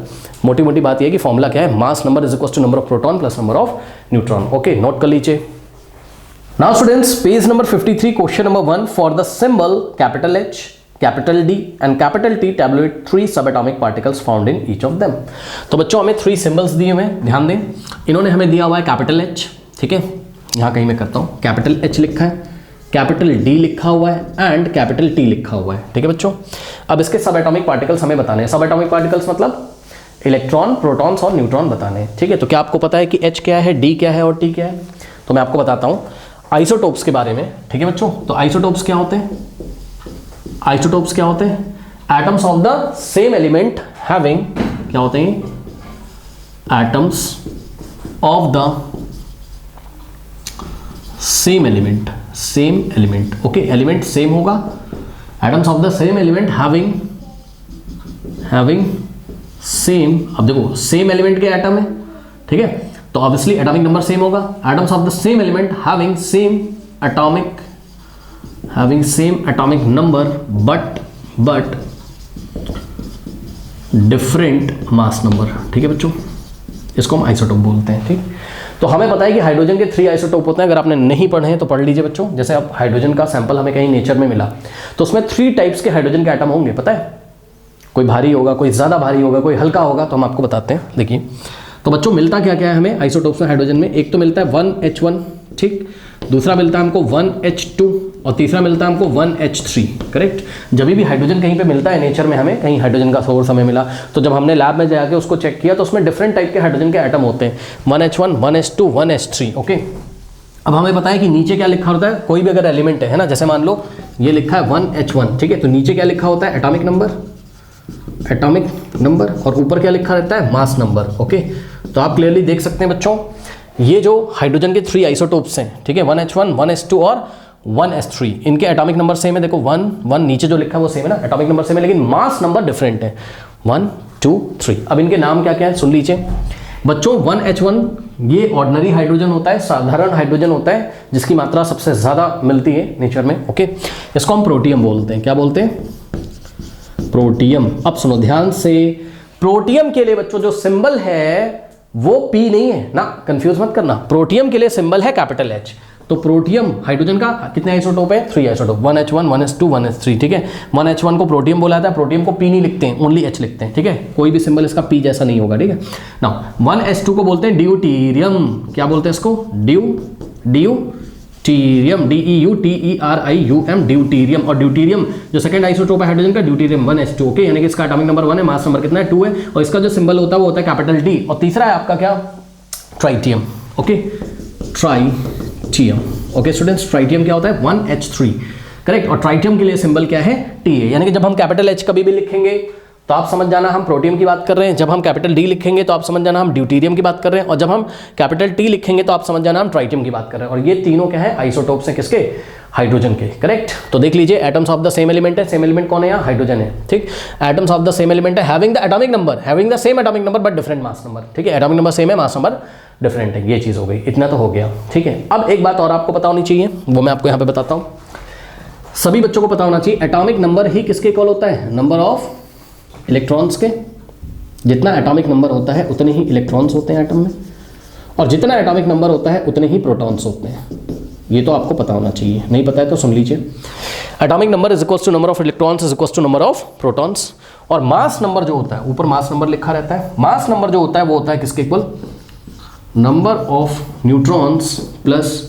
मोटी मोटी बात यह है कि फॉर्मूला क्या है, mass number is equal to number of proton plus number of neutron, okay. Note कर लीजिए। Now students, page number 53, question number 1, for the symbol capital H, capital D and capital T, tabulate 3 subatomic particles found in each of them. तो बच्चों हमें 3 symbols दिए हुए हैं, ध्यान दें। इन्होंने हमें दिया हुआ है कैपिटल H, ठीक है, यहाँ कहीं मैं करता हूँ, कैपिटल H लिखा है, कैपिटल D लिखा हुआ है एंड कैपिटल T लिखा हुआ है, ठीक है बच्चों। अब इसके सब एटॉमिक पार्टिकल्स हमें बताने हैं। सब एटॉमिक पार्टिकल्स मतलब इलेक्ट्रॉन, प्रोटॉन्स और न्यूट्रॉन बताने हैं, ठीक है। तो क्या आपको पता है कि H क्या है, D क्या है और T क्या है? तो मैं आपको बताता हूँ आइसोटोप्स के बारे में, ठीक है बच्चों। तो आइसोटोप्स क्या होते हैं, आइसोटोप्स क्या होते हैं, atoms of the same element having, क्या होते हैं atoms of the same element, same element, okay, element same होगा, atoms of the same element having same, अब देखो सेम एलिमेंट के एटम है, ठीक है, तो ऑब्वियसली एटॉमिक नंबर सेम होगा। Atoms of the same element having same atomic number but different mass number, ठीक है बच्चों, इसको हम आइसोटोप बोलते हैं, ठीक। तो हमें पता है कि हाइड्रोजन के 3 आइसोटोप होते हैं, अगर आपने नहीं पढ़े हैं तो पढ़ लीजिए बच्चों। जैसे अब हाइड्रोजन का सैंपल हमें कहीं नेचर में मिला तो उसमें 3 टाइप्स के हाइड्रोजन के एटम होंगे, पता है, कोई भारी होगा, कोई ज़्यादा भारी होगा, कोई हल्का होगा, तो हम आपको बताते हैं। देखिए तो बच्चों मिलता क्या क्या है हमें आइसोटोप्स में हाइड्रोजन में, एक तो मिलता है 1H1, ठीक, दूसरा मिलता है हमको 1H2 और तीसरा मिलता है हमको 1H3, करेक्ट। जब भी हाइड्रोजन कहीं पे मिलता है नेचर में, हमें कहीं हाइड्रोजन का सोर्स हमें मिला, तो जब हमने लैब में जाके उसको चेक किया तो उसमें डिफरेंट टाइप के हाइड्रोजन के एटम होते हैं, 1H1, 1H2, 1H3, ओके। अब हमें पता है कि नीचे क्या लिखा होता है, कोई भी अगर एलिमेंट है ना, जैसे मान लो ये लिखा है 1H1, ठीक है, तो नीचे क्या लिखा होता है एटॉमिक नंबर, और ऊपर क्या लिखा रहता है मास नंबर, ओके। तो आप क्लियरली देख सकते हैं बच्चों, ये जो हाइड्रोजन के 3 आइसोटोप्स हैं, ठीक है, 1H1, 1H2 और 1H3, इनके एटॉमिक नंबर सेम है। देखो 1 नीचे जो लिखा है वो सेम है ना, एटॉमिक नंबर सेम है, लेकिन मास नंबर डिफरेंट है, 1, 2, 3। अब इनके नाम क्या क्या है सुन लीजिए बच्चों। 1H1 ये ऑर्डिनरी हाइड्रोजन होता है, साधारण हाइड्रोजन होता है, जिसकी मात्रा सबसे ज़्यादा मिलती है नेचर में, ओके। इसको हम प्रोटियम बोलते हैं, क्या बोलते हैं, प्रोटियम। अब सुनो ध्यान से, प्रोटियम के लिए बच्चों जो सिंबल है वो P नहीं है ना, कंफ्यूज मत करना। प्रोटियम के लिए सिंबल है कैपिटल H। तो प्रोटियम हाइड्रोजन का कितने आइसोटोप है? 3 आइसोटोप, 1H1 1S2 1S3, ठीक है। 1H1 को प्रोटियम बोला जाता है, प्रोटियम को P नहीं लिखते हैं, ओनली H लिखते हैं, ठीक है। कोई भी सिंबल इसका P जैसा नहीं होगा, ठीक है। नाउ 1S2 को बोलते हैं ड्यूटीरियम। क्या बोलते हैं इसको? Deuterium, DEUTERIUM, deuterium. और ड्यूटीरियम जो सेकंड आइसोटोप है हाइड्रोजन का, ड्यूटीरियम 1S2, ओके। यानी कि इसका एटॉमिक नंबर 1 है, मास नंबर कितना है? 2 है, और इसका जो सिंबल होता है वो होता है कैपिटल D। और तीसरा है आपका क्या? Tritium, okay, tritium, okay students. Tritium क्या होता है? 1H3, correct. और ट्राइटियम के लिए सिंबल क्या है? T है। यानी कि जब हम कैपिटल H कभी भी लिखेंगे तो आप समझ जाना हम प्रोटियम की बात कर रहे हैं, जब हम कैपिटल D लिखेंगे तो आप समझ जाना हम ड्यूटीरियम की बात कर रहे हैं, और जब हम कैपिटल T लिखेंगे तो आप समझ जाना हम ट्राइटियम की बात कर रहे हैं। और ये तीनों क्या है? आइसोटोप्स हैं, किसके? हाइड्रोजन के, करेक्ट। तो देख लीजिए, atoms of the same element है, सेम एलिमेंट कौन है यहाँ? हाइड्रोजन है, ठीक। Atoms of the same element है, having the atomic number, having the same atomic number but different mass number, ठीक है। एटॉमिक नंबर सेम है, मास नंबर डिफरेंट है, ये चीज़ हो गई। इतना तो हो गया, ठीक है। अब एक बात और आपको पता होनी चाहिए, वो मैं आपको यहाँ पे बताता हूँ। सभी बच्चों को पता होना चाहिए एटॉमिक नंबर ही किसके इक्वल होता है? नंबर ऑफ इलेक्ट्रॉन्स के। जितना एटॉमिक नंबर होता है उतने ही इलेक्ट्रॉन्स होते हैं एटम में, और जितना एटॉमिक नंबर होता है उतने ही प्रोटॉन्स होते हैं। ये तो आपको पता होना चाहिए, नहीं पता है तो सुन लीजिए। Atomic number is equals to number of electrons is equals to number of protons. और मास नंबर जो होता है, ऊपर मास नंबर लिखा रहता है, मास नंबर जो होता है वो होता है किसके equal? Number of neutrons plus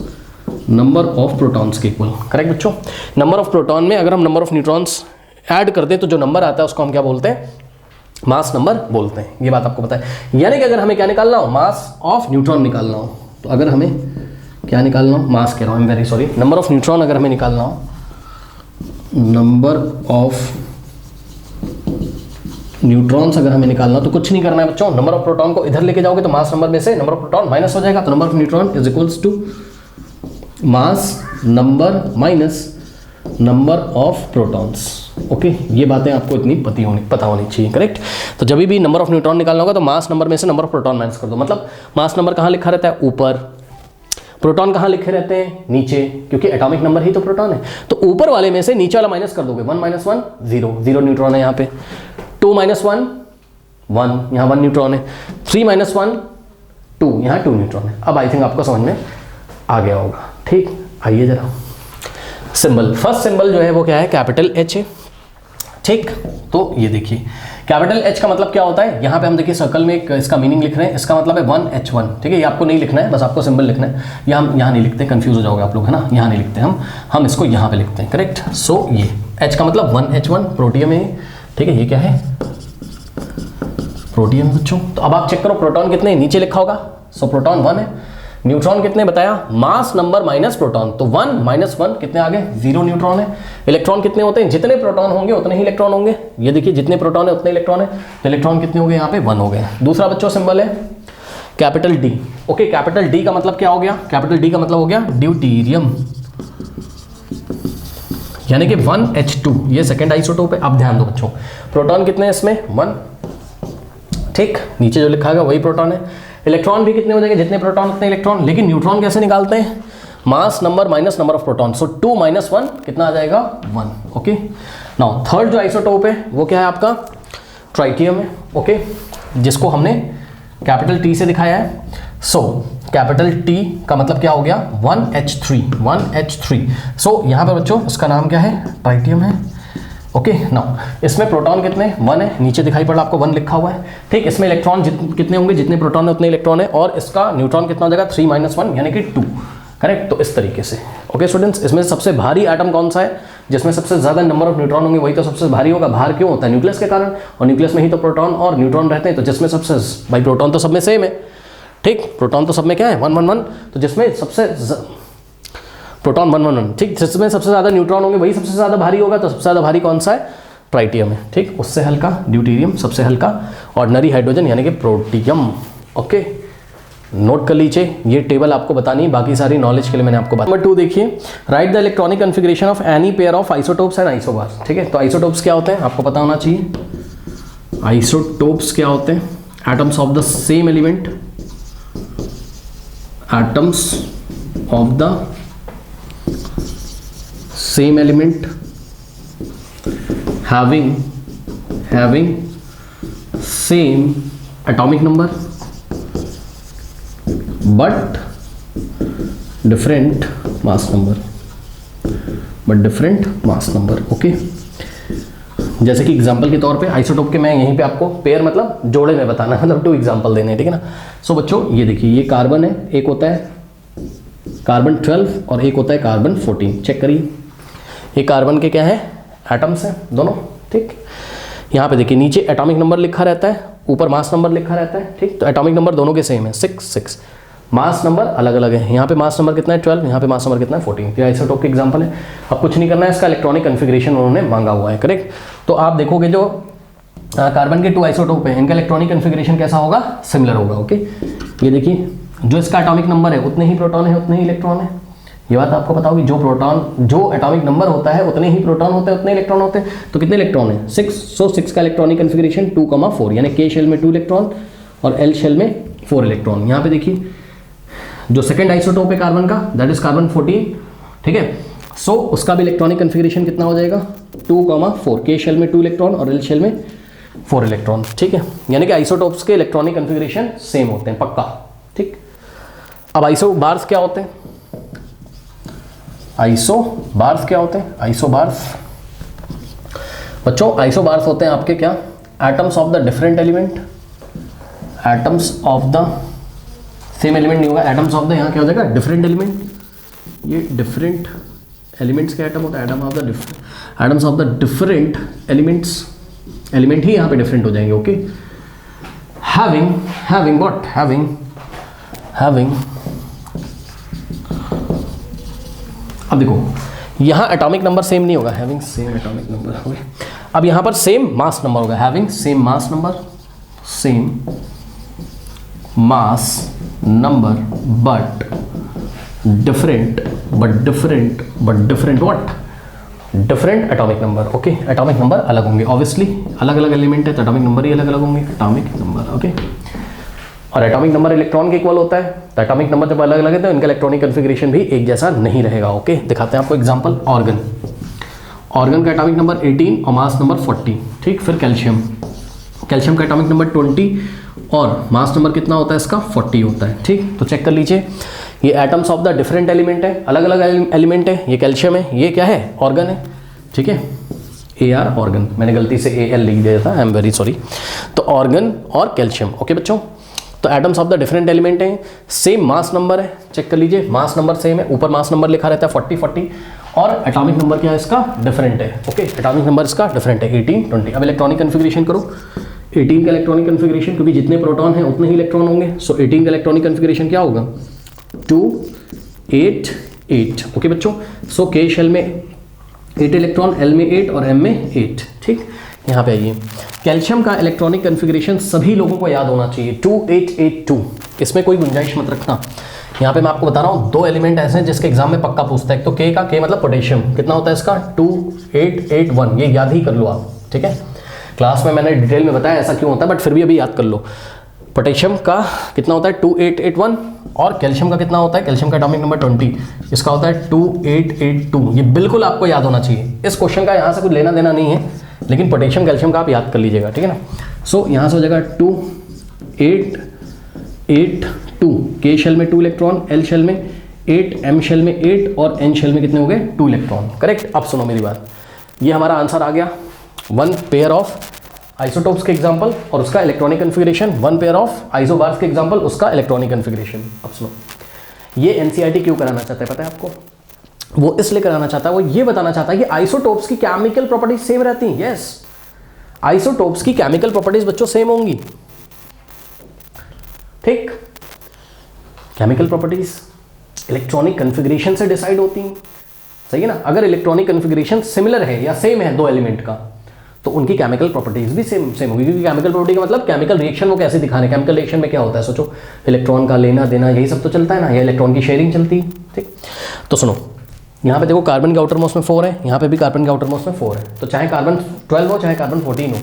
number of protons के इक्वल, करेक्ट बच्चों। नंबर ऑफ प्रोटॉन में अगर हम नंबर ऑफ न्यूट्रॉन्स ऐड कर दें तो जो नंबर आता है उसको हम क्या बोलते हैं? मास नंबर बोलते हैं। ये बात आपको पता है। यानी कि अगर हमें क्या निकालना हो? मास ऑफ न्यूट्रॉन निकालना हो, तो अगर हमें क्या निकालना हो? मास कह रहा हूँ, I am very sorry, number of neutron अगर हमें निकालना हो, नंबर ऑफ न्यूट्रॉन्स अगर हमें निकालना हो तो कुछ नहीं करना है बच्चों। नंबर ऑफ प्रोटॉन को इधर लेके जाओगे तो मास नंबर में से नंबर ऑफ प्रोटॉन माइनस हो जाएगा, तो number of neutron is equals to mass number minus number of protons, okay. ये बातें आपको इतनी पता होनी चाहिए, करेक्ट। तो जब भी नंबर ऑफ न्यूट्रॉन निकालना होगा तो मास नंबर में से नंबर ऑफ प्रोटॉन माइनस कर दो। मतलब मास नंबर कहाँ लिखा रहता है? ऊपर। प्रोटॉन कहाँ लिखे रहते हैं? नीचे, क्योंकि एटॉमिक नंबर ही तो प्रोटॉन है। तो ऊपर वाले में से नीचे वाला माइनस कर दोगे। 1 - 1 0, 0 न्यूट्रॉन है यहाँ पे। 2 - 1 1, यहाँ 1 न्यूट्रॉन है। 3 - 1 2, यहाँ 2 न्यूट्रॉन है। अब आई थिंक आपको समझ में आ गया होगा, ठीक। आइए जरा सिंबल, फर्स्ट सिंबल जो है वो क्या है? कैपिटल H है, ठीक। तो ये देखिए कैपिटल H का मतलब क्या होता है? यहाँ पे हम देखिए सर्कल में एक इसका मीनिंग लिख रहे हैं, इसका मतलब है 1H1, ठीक है। ये आपको नहीं लिखना है, बस आपको सिंबल लिखना है। यहाँ नहीं लिखते, कंफ्यूज हो जाओगे आप लोग, है ना। यहाँ नहीं लिखते हम इसको यहाँ पे लिखते हैं, करेक्ट। सो ये H का मतलब 1H1 प्रोटियम है, ठीक है। ये क्या है? प्रोटियम बच्चों। तो अब आप चेक करो प्रोटॉन कितने, नीचे लिखा होगा। सो प्रोटॉन 1 है। न्यूट्रॉन कितने बताया? मास नंबर माइनस प्रोटॉन, तो 1 - 1 कितने आ गए? 0 न्यूट्रॉन है। इलेक्ट्रॉन कितने होते हैं? जितने प्रोटॉन होंगे उतने ही इलेक्ट्रॉन होंगे। ये देखिए जितने प्रोटॉन है उतने इलेक्ट्रॉन है, तो इलेक्ट्रॉन कितने हो गए यहाँ पे? 1 हो गए। दूसरा बच्चों सिंबल है capital D, okay. Capital D का मतलब क्या हो गया? कैपिटल D का मतलब हो गया ड्यूटीरियम, यानी कि 1H2, ये सेकेंड आइसोटोप है। अब ध्यान दो बच्चों, प्रोटॉन कितने हैं इसमें? 1, ठीक। नीचे जो लिखा है वही प्रोटॉन है। इलेक्ट्रॉन भी कितने हो जाएंगे? जितने प्रोटॉन उतने इलेक्ट्रॉन। लेकिन न्यूट्रॉन कैसे निकालते हैं? Mass number minus number of proton. So 2 - 1 कितना आ जाएगा? 1, ओके। नाउ थर्ड जो आइसोटोप है वो क्या है आपका? ट्राइटियम है, ओके, जिसको हमने कैपिटल T से दिखाया है। सो कैपिटल T का मतलब क्या हो गया? 1H3। सो यहाँ पर बच्चों इसका नाम क्या है? ट्राइटियम है, ओके। नाउ इसमें प्रोटॉन कितने? 1 है, नीचे दिखाई पड़ा आपको 1 लिखा हुआ है, ठीक। इसमें इलेक्ट्रॉन कितने होंगे? जितने प्रोटॉन है उतने इलेक्ट्रॉन है। और इसका न्यूट्रॉन कितना हो जाएगा? 3 - 1 यानी कि 2, करेक्ट। तो इस तरीके से, ओके स्टूडेंट्स। इसमें सबसे भारी एटम कौन सा है? जिसमें सबसे ज़्यादा नंबर ऑफ न्यूट्रॉन होंगे वही तो सबसे भारी होगा। भार क्यों होता है? न्यूक्लियस के कारण, और न्यूक्लियस में ही तो प्रोटॉन और न्यूट्रॉन रहते हैं। तो जिसमें सबसे, भाई प्रोटॉन तो सब में सेम है, ठीक। प्रोटॉन तो सब में क्या है? 1 - 1 1। तो जिसमें सबसे प्रोटॉन 1 - 1 ठीक, जिसमें सबसे ज़्यादा न्यूट्रॉन होंगे वही सबसे ज़्यादा भारी होगा। तो सबसे ज़्यादा भारी कौन सा है? ट्राइटियम है, ठीक। उससे हल्का ड्यूटीरियम, सबसे हल्का ऑर्डिनरी हाइड्रोजन यानी कि प्रोटियम, ओके। नोट कर लीजिए, ये टेबल आपको बतानी है, बाकी सारी नॉलेज के लिए मैंने आपको बताया। नंबर 2 देखिए, right the electronic configuration of any pair of isotopes and isobars, ठीक है। तो आइसोटोप्स क्या होते हैं आपको पता होना चाहिए। आइसोटोप्स क्या होते हैं? Atoms of the same element, atoms of the same element having same atomic number but different mass number, okay. जैसे कि एग्जांपल के तौर पे आइसोटोप के मैं यहीं पे आपको पेयर मतलब जोड़े में बताना है, मतलब 2 एग्जांपल देने हैं, ठीक है ना। सो बच्चों ये देखिए, ये कार्बन है, एक होता है कार्बन 12 और एक होता है कार्बन 14। चेक करिए, ये कार्बन के क्या है, एटम्स हैं दोनों, ठीक। यहाँ पे देखिए नीचे एटॉमिक नंबर लिखा रहता है, ऊपर मास नंबर लिखा रहता है, ठीक। तो एटॉमिक नंबर दोनों के सेम है 6, मास नंबर अलग अलग है। यहाँ पे मास नंबर कितना है 12, यहाँ पे मास नंबर कितना है 14। ये आइसोटोप के एग्जांपल है। अब कुछ नहीं करना है, इसका इलेक्ट्रॉनिक कन्फिग्रेशन उन्होंने मांगा हुआ है, करेक्ट। तो आप देखोगे जो कार्बन के 2 आइसोटोप है, इनका इलेक्ट्रॉनिक कन्फिग्रेशन कैसा होगा, सिमिलर होगा, ओके। ये देखिए, जो इसका एटॉमिक नंबर है उतने ही प्रोटॉन है, उतने ही इलेक्ट्रॉन है। ये बात आपको पता होगी, जो एटॉमिक नंबर होता है उतने ही प्रोटॉन होते हैं, उतने इलेक्ट्रॉन होते हैं। तो कितने इलेक्ट्रॉन है 6, सो 6 का इलेक्ट्रॉनिक कन्फिग्रेशन 2,4, यानी के शेल में 2 इलेक्ट्रॉन और एल शेल में 4 इलेक्ट्रॉन। यहाँ पे देखिए जो सेकंड आइसोटोप है कार्बन का, दैट इज कार्बन 14, ठीक है। सो उसका भी इलेक्ट्रॉनिक कन्फिग्रेशन कितना हो जाएगा 2,4, के शेल में 2 इलेक्ट्रॉन और एल शेल में 4 इलेक्ट्रॉन, ठीक है। यानी कि आइसोटोप्स के इलेक्ट्रॉनिक कन्फिग्रेशन सेम होते हैं, पक्का, ठीक। अब आइसोबार्स क्या होते हैं, आइसोबार्स बच्चों, आइसोबार्स होते हैं आपके क्या, atoms of the different element, atoms of the same element नहीं होगा, एटम्स ऑफ द, यहाँ क्या हो जाएगा डिफरेंट एलिमेंट। ये डिफरेंट एलिमेंट्स के एटम होता है, atoms of the different elements, element ही यहाँ पे डिफरेंट हो जाएंगे, ओके। हैविंग अब देखो यहाँ एटॉमिक नंबर सेम नहीं होगा, having same atomic number, okay. अब यहाँ पर सेम मास नंबर होगा, having same mass number but different what, different atomic number, okay. Atomic number अलग होंगे, ऑब्वियसली अलग अलग एलिमेंट है तो एटॉमिक नंबर ही अलग अलग होंगे, एटॉमिक नंबर, ओके। और एटॉमिक नंबर इलेक्ट्रॉन के इक्वल होता है, तो एटॉमिक नंबर जब अलग अलग है तो इनका इलेक्ट्रॉनिक कन्फिग्रेशन भी एक जैसा नहीं रहेगा, ओके। दिखाते हैं आपको एग्जांपल, ऑर्गन का एटॉमिक नंबर 18 और मास नंबर 40, ठीक। फिर कैल्शियम का एटॉमिक नंबर 20 और मास नंबर कितना होता है इसका 40 होता है, ठीक। तो चेक कर लीजिए, ये atoms of the different element है, अलग अलग एलिमेंट है, ये कैल्शियम है, ये क्या है ऑर्गन है, ठीक है। AR ऑर्गन, मैंने गलती से AL लिख दिया था, आई एम वेरी सॉरी। तो ऑर्गन और कैल्शियम, ओके बच्चों। तो atoms of the different element हैं, सेम मास नंबर है, चेक कर लीजिए, मास नंबर सेम है, ऊपर मास नंबर लिखा रहता है 40, और एटॉमिक नंबर क्या है इसका डिफरेंट है, ओके। एटॉमिक नंबर इसका डिफरेंट है 18, 20। अब इलेक्ट्रॉनिक कन्फिग्रेशन करो, 18 का इलेक्ट्रॉनिक कन्फिग्रेशन, क्योंकि जितने प्रोटॉन हैं उतने ही इलेक्ट्रॉन होंगे, सो 18 का इलेक्ट्रॉनिक कन्फिग्रेशन क्या होगा 2, 8, 8, ओके बच्चों। सो के शेल में 8 इलेक्ट्रॉन, एल में 8 और एम में 8, ठीक। यहाँ पे आइए, कैल्शियम का इलेक्ट्रॉनिक कन्फिग्रेशन सभी लोगों को याद होना चाहिए 2882, इसमें कोई गुंजाइश मत रखना। यहाँ पे मैं आपको बता रहा हूँ 2 एलिमेंट ऐसे हैं जिसके एग्जाम में पक्का पूछता है, एक तो के मतलब पोटेशियम, कितना होता है इसका 2881, ये याद ही कर लो आप, ठीक है। क्लास में मैंने डिटेल में बताया ऐसा क्यों होता है, बट फिर भी अभी याद कर लो। पोटेशियम का कितना होता है 2881 और कैल्शियम का कितना होता है, कैल्शियम का एटॉमिक नंबर 20, इसका होता है 2882। ये बिल्कुल आपको याद होना चाहिए, इस क्वेश्चन का यहाँ से कुछ लेना देना नहीं है, लेकिन पोटेशियम कैल्शियम का आप याद कर लीजिएगा, ठीक है ना। सो यहाँ से हो जाएगा 2882, के शेल में 2 इलेक्ट्रॉन, एल शेल में 8, एम शेल में 8 और एन शेल में कितने हो गए 2 इलेक्ट्रॉन, करेक्ट। अब सुनो मेरी बात, ये हमारा आंसर आ गया 1 पेयर ऑफ आइसोटोप्स के एग्जांपल और उसका electronic configuration, 1 pair of isobars के एग्जांपल, उसका इलेक्ट्रॉनिक कन्फिग्रेशन। अब सुनो, ये एनसीईआरटी क्यों कराना चाहता है पता है आपको, वो इसलिए कराना चाहता है, वो ये बताना चाहता है कि आइसोटोप्स की केमिकल प्रॉपर्टीज सेम रहती हैं। यस, आइसोटोप्स की केमिकल प्रॉपर्टीज बच्चों सेम होंगी, ठीक। केमिकल प्रॉपर्टीज इलेक्ट्रॉनिक कन्फिग्रेशन से डिसाइड होती हैं, सही है ना। अगर इलेक्ट्रॉनिक कन्फिग्रेशन सिमिलर है या सेम है 2 एलिमेंट का, तो उनकी केमिकल प्रॉपर्टीज भी सेम होगी, क्योंकि केमिकल प्रॉपर्टी का मतलब केमिकल रिएक्शन वो कैसे दिखाने, केमिकल रिएक्शन में क्या होता है, सोचो इलेक्ट्रॉन का लेना देना यही सब तो चलता है ना, या इलेक्ट्रॉन की शेयरिंग चलती है, ठीक। तो सुनो, यहाँ पे देखो कार्बन के आउटर मोस्ट में 4 है, यहाँ पे भी कार्बन के आउटर मोस्ट में 4 है, तो चाहे कार्बन 12 हो चाहे कार्बन 14 हो,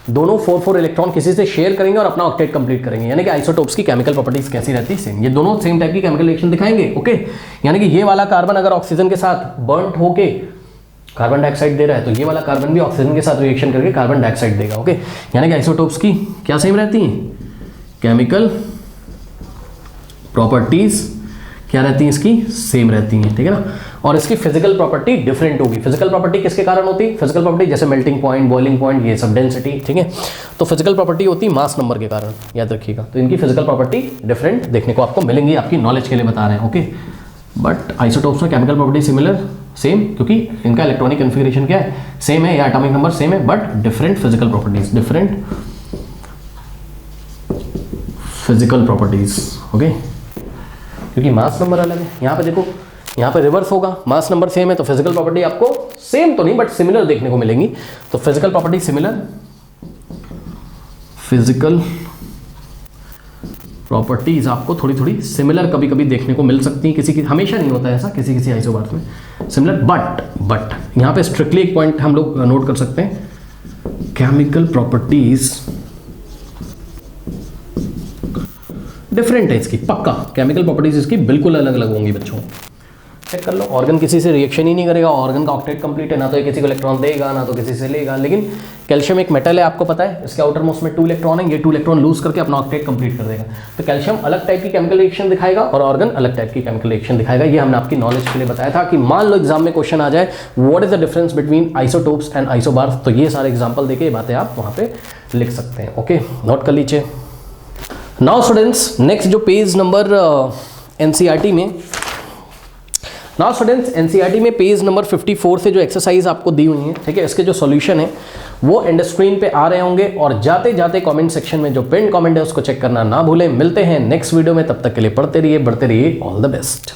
दोनों 4 इलेक्ट्रॉन किसी से शेयर करेंगे और अपना ऑक्टेट कंप्लीट करेंगे, यानी कि आइसोटोप्स की केमिकल प्रॉपर्टीज कैसी रहती है सेम, ये दोनों सेम टाइप की केमिकल रिएक्शन दिखाएंगे, ओके। यानी कि ये वाला कार्बन अगर ऑक्सीजन के साथ बर्न्ट होके कार्बन डाइऑक्साइड दे रहा है तो ये वाला कार्बन भी ऑक्सीजन के साथ रिएक्शन करके कार्बन डाइऑक्साइड देगा। ओके, यानी कि आइसोटोप्स की क्या सेम रहती हैं, केमिकल प्रॉपर्टीज क्या रहती हैं इसकी, सेम रहती हैं, ठीक है ना। और इसकी फिजिकल प्रॉपर्टी डिफरेंट होगी। फिजिकल प्रॉपर्टी किसके कारण होती है, फिजिकल प्रॉपर्टी जैसे मेल्टिंग पॉइंट, बॉइलिंग पॉइंट, ये सब डेंसिटी, ठीक है। तो फिजिकल प्रॉपर्टी होती है मास नंबर के कारण, याद रखिएगा। तो इनकी फिजिकल प्रॉपर्टी डिफरेंट देखने को आपको मिलेंगी, आपकी नॉलेज के लिए बता रहे हैं। ओके, बट आइसोटोप्स में केमिकल प्रॉपर्टी सिमिलर सेम, क्योंकि इनका इलेक्ट्रॉनिक कन्फिगरेशन क्या है, सेम है, या एटॉमिक नंबर सेम है, but different physical properties, different physical properties. Okay, क्योंकि मास नंबर अलग है। यहाँ पे देखो, यहाँ पे रिवर्स होगा, मास नंबर सेम है तो फिजिकल प्रॉपर्टी आपको सेम तो नहीं बट सिमिलर देखने को मिलेंगी। तो physical property similar, physical properties आपको थोड़ी थोड़ी सिमिलर कभी कभी देखने को मिल सकती हैं, किसी की, हमेशा नहीं होता है ऐसा, किसी किसी आइसोबार्स में सिमिलर। बट यहाँ पे स्ट्रिक्टली एक पॉइंट हम लोग नोट कर सकते हैं, केमिकल प्रॉपर्टीज डिफरेंट है इसकी, पक्का केमिकल प्रॉपर्टीज इसकी बिल्कुल अलग अलग होंगी बच्चों। चेक कर लो, ऑर्गन किसी से रिएक्शन ही नहीं करेगा, ऑर्गन का ऑक्टेट कंप्लीट है, ना तो ये किसी को इलेक्ट्रॉन देगा ना तो किसी से लेगा। लेकिन कैल्शियम एक मेटल है, आपको पता है, इसके आउटर मोस्ट में 2 इलेक्ट्रॉन है, ये 2 इलेक्ट्रॉन लूज करके अपना ऑक्टेट कंप्लीट कर देगा। तो कैल्शियम अलग टाइप की केमिकल रिएक्शन दिखाएगा और ऑर्गन अलग टाइप की केमिकल रिएक्शन दिखाएगा। ये हमने आपकी नॉलेज के लिए बताया था कि मान लो एग्जाम में क्वेश्चन आ जाए, what is the difference between isotopes and isobars, तो ये सारे एग्जाम्पल देके ये बातें आप वहाँ पे लिख सकते हैं। ओके, नोट कर लीजिए। नाउ स्टूडेंट्स, नेक्स्ट जो पेज नंबर एनसीईआरटी में, नाउ स्टूडेंट्स एनसीईआरटी में पेज नंबर 54 से जो एक्सरसाइज आपको दी हुई है, ठीक है, इसके जो सॉल्यूशन है वो एंड स्क्रीन पे आ रहे होंगे, और जाते जाते कमेंट सेक्शन में जो पिन कमेंट है उसको चेक करना ना भूलें। मिलते हैं नेक्स्ट वीडियो में, तब तक के लिए पढ़ते रहिए, बढ़ते रहिए, ऑल द बेस्ट।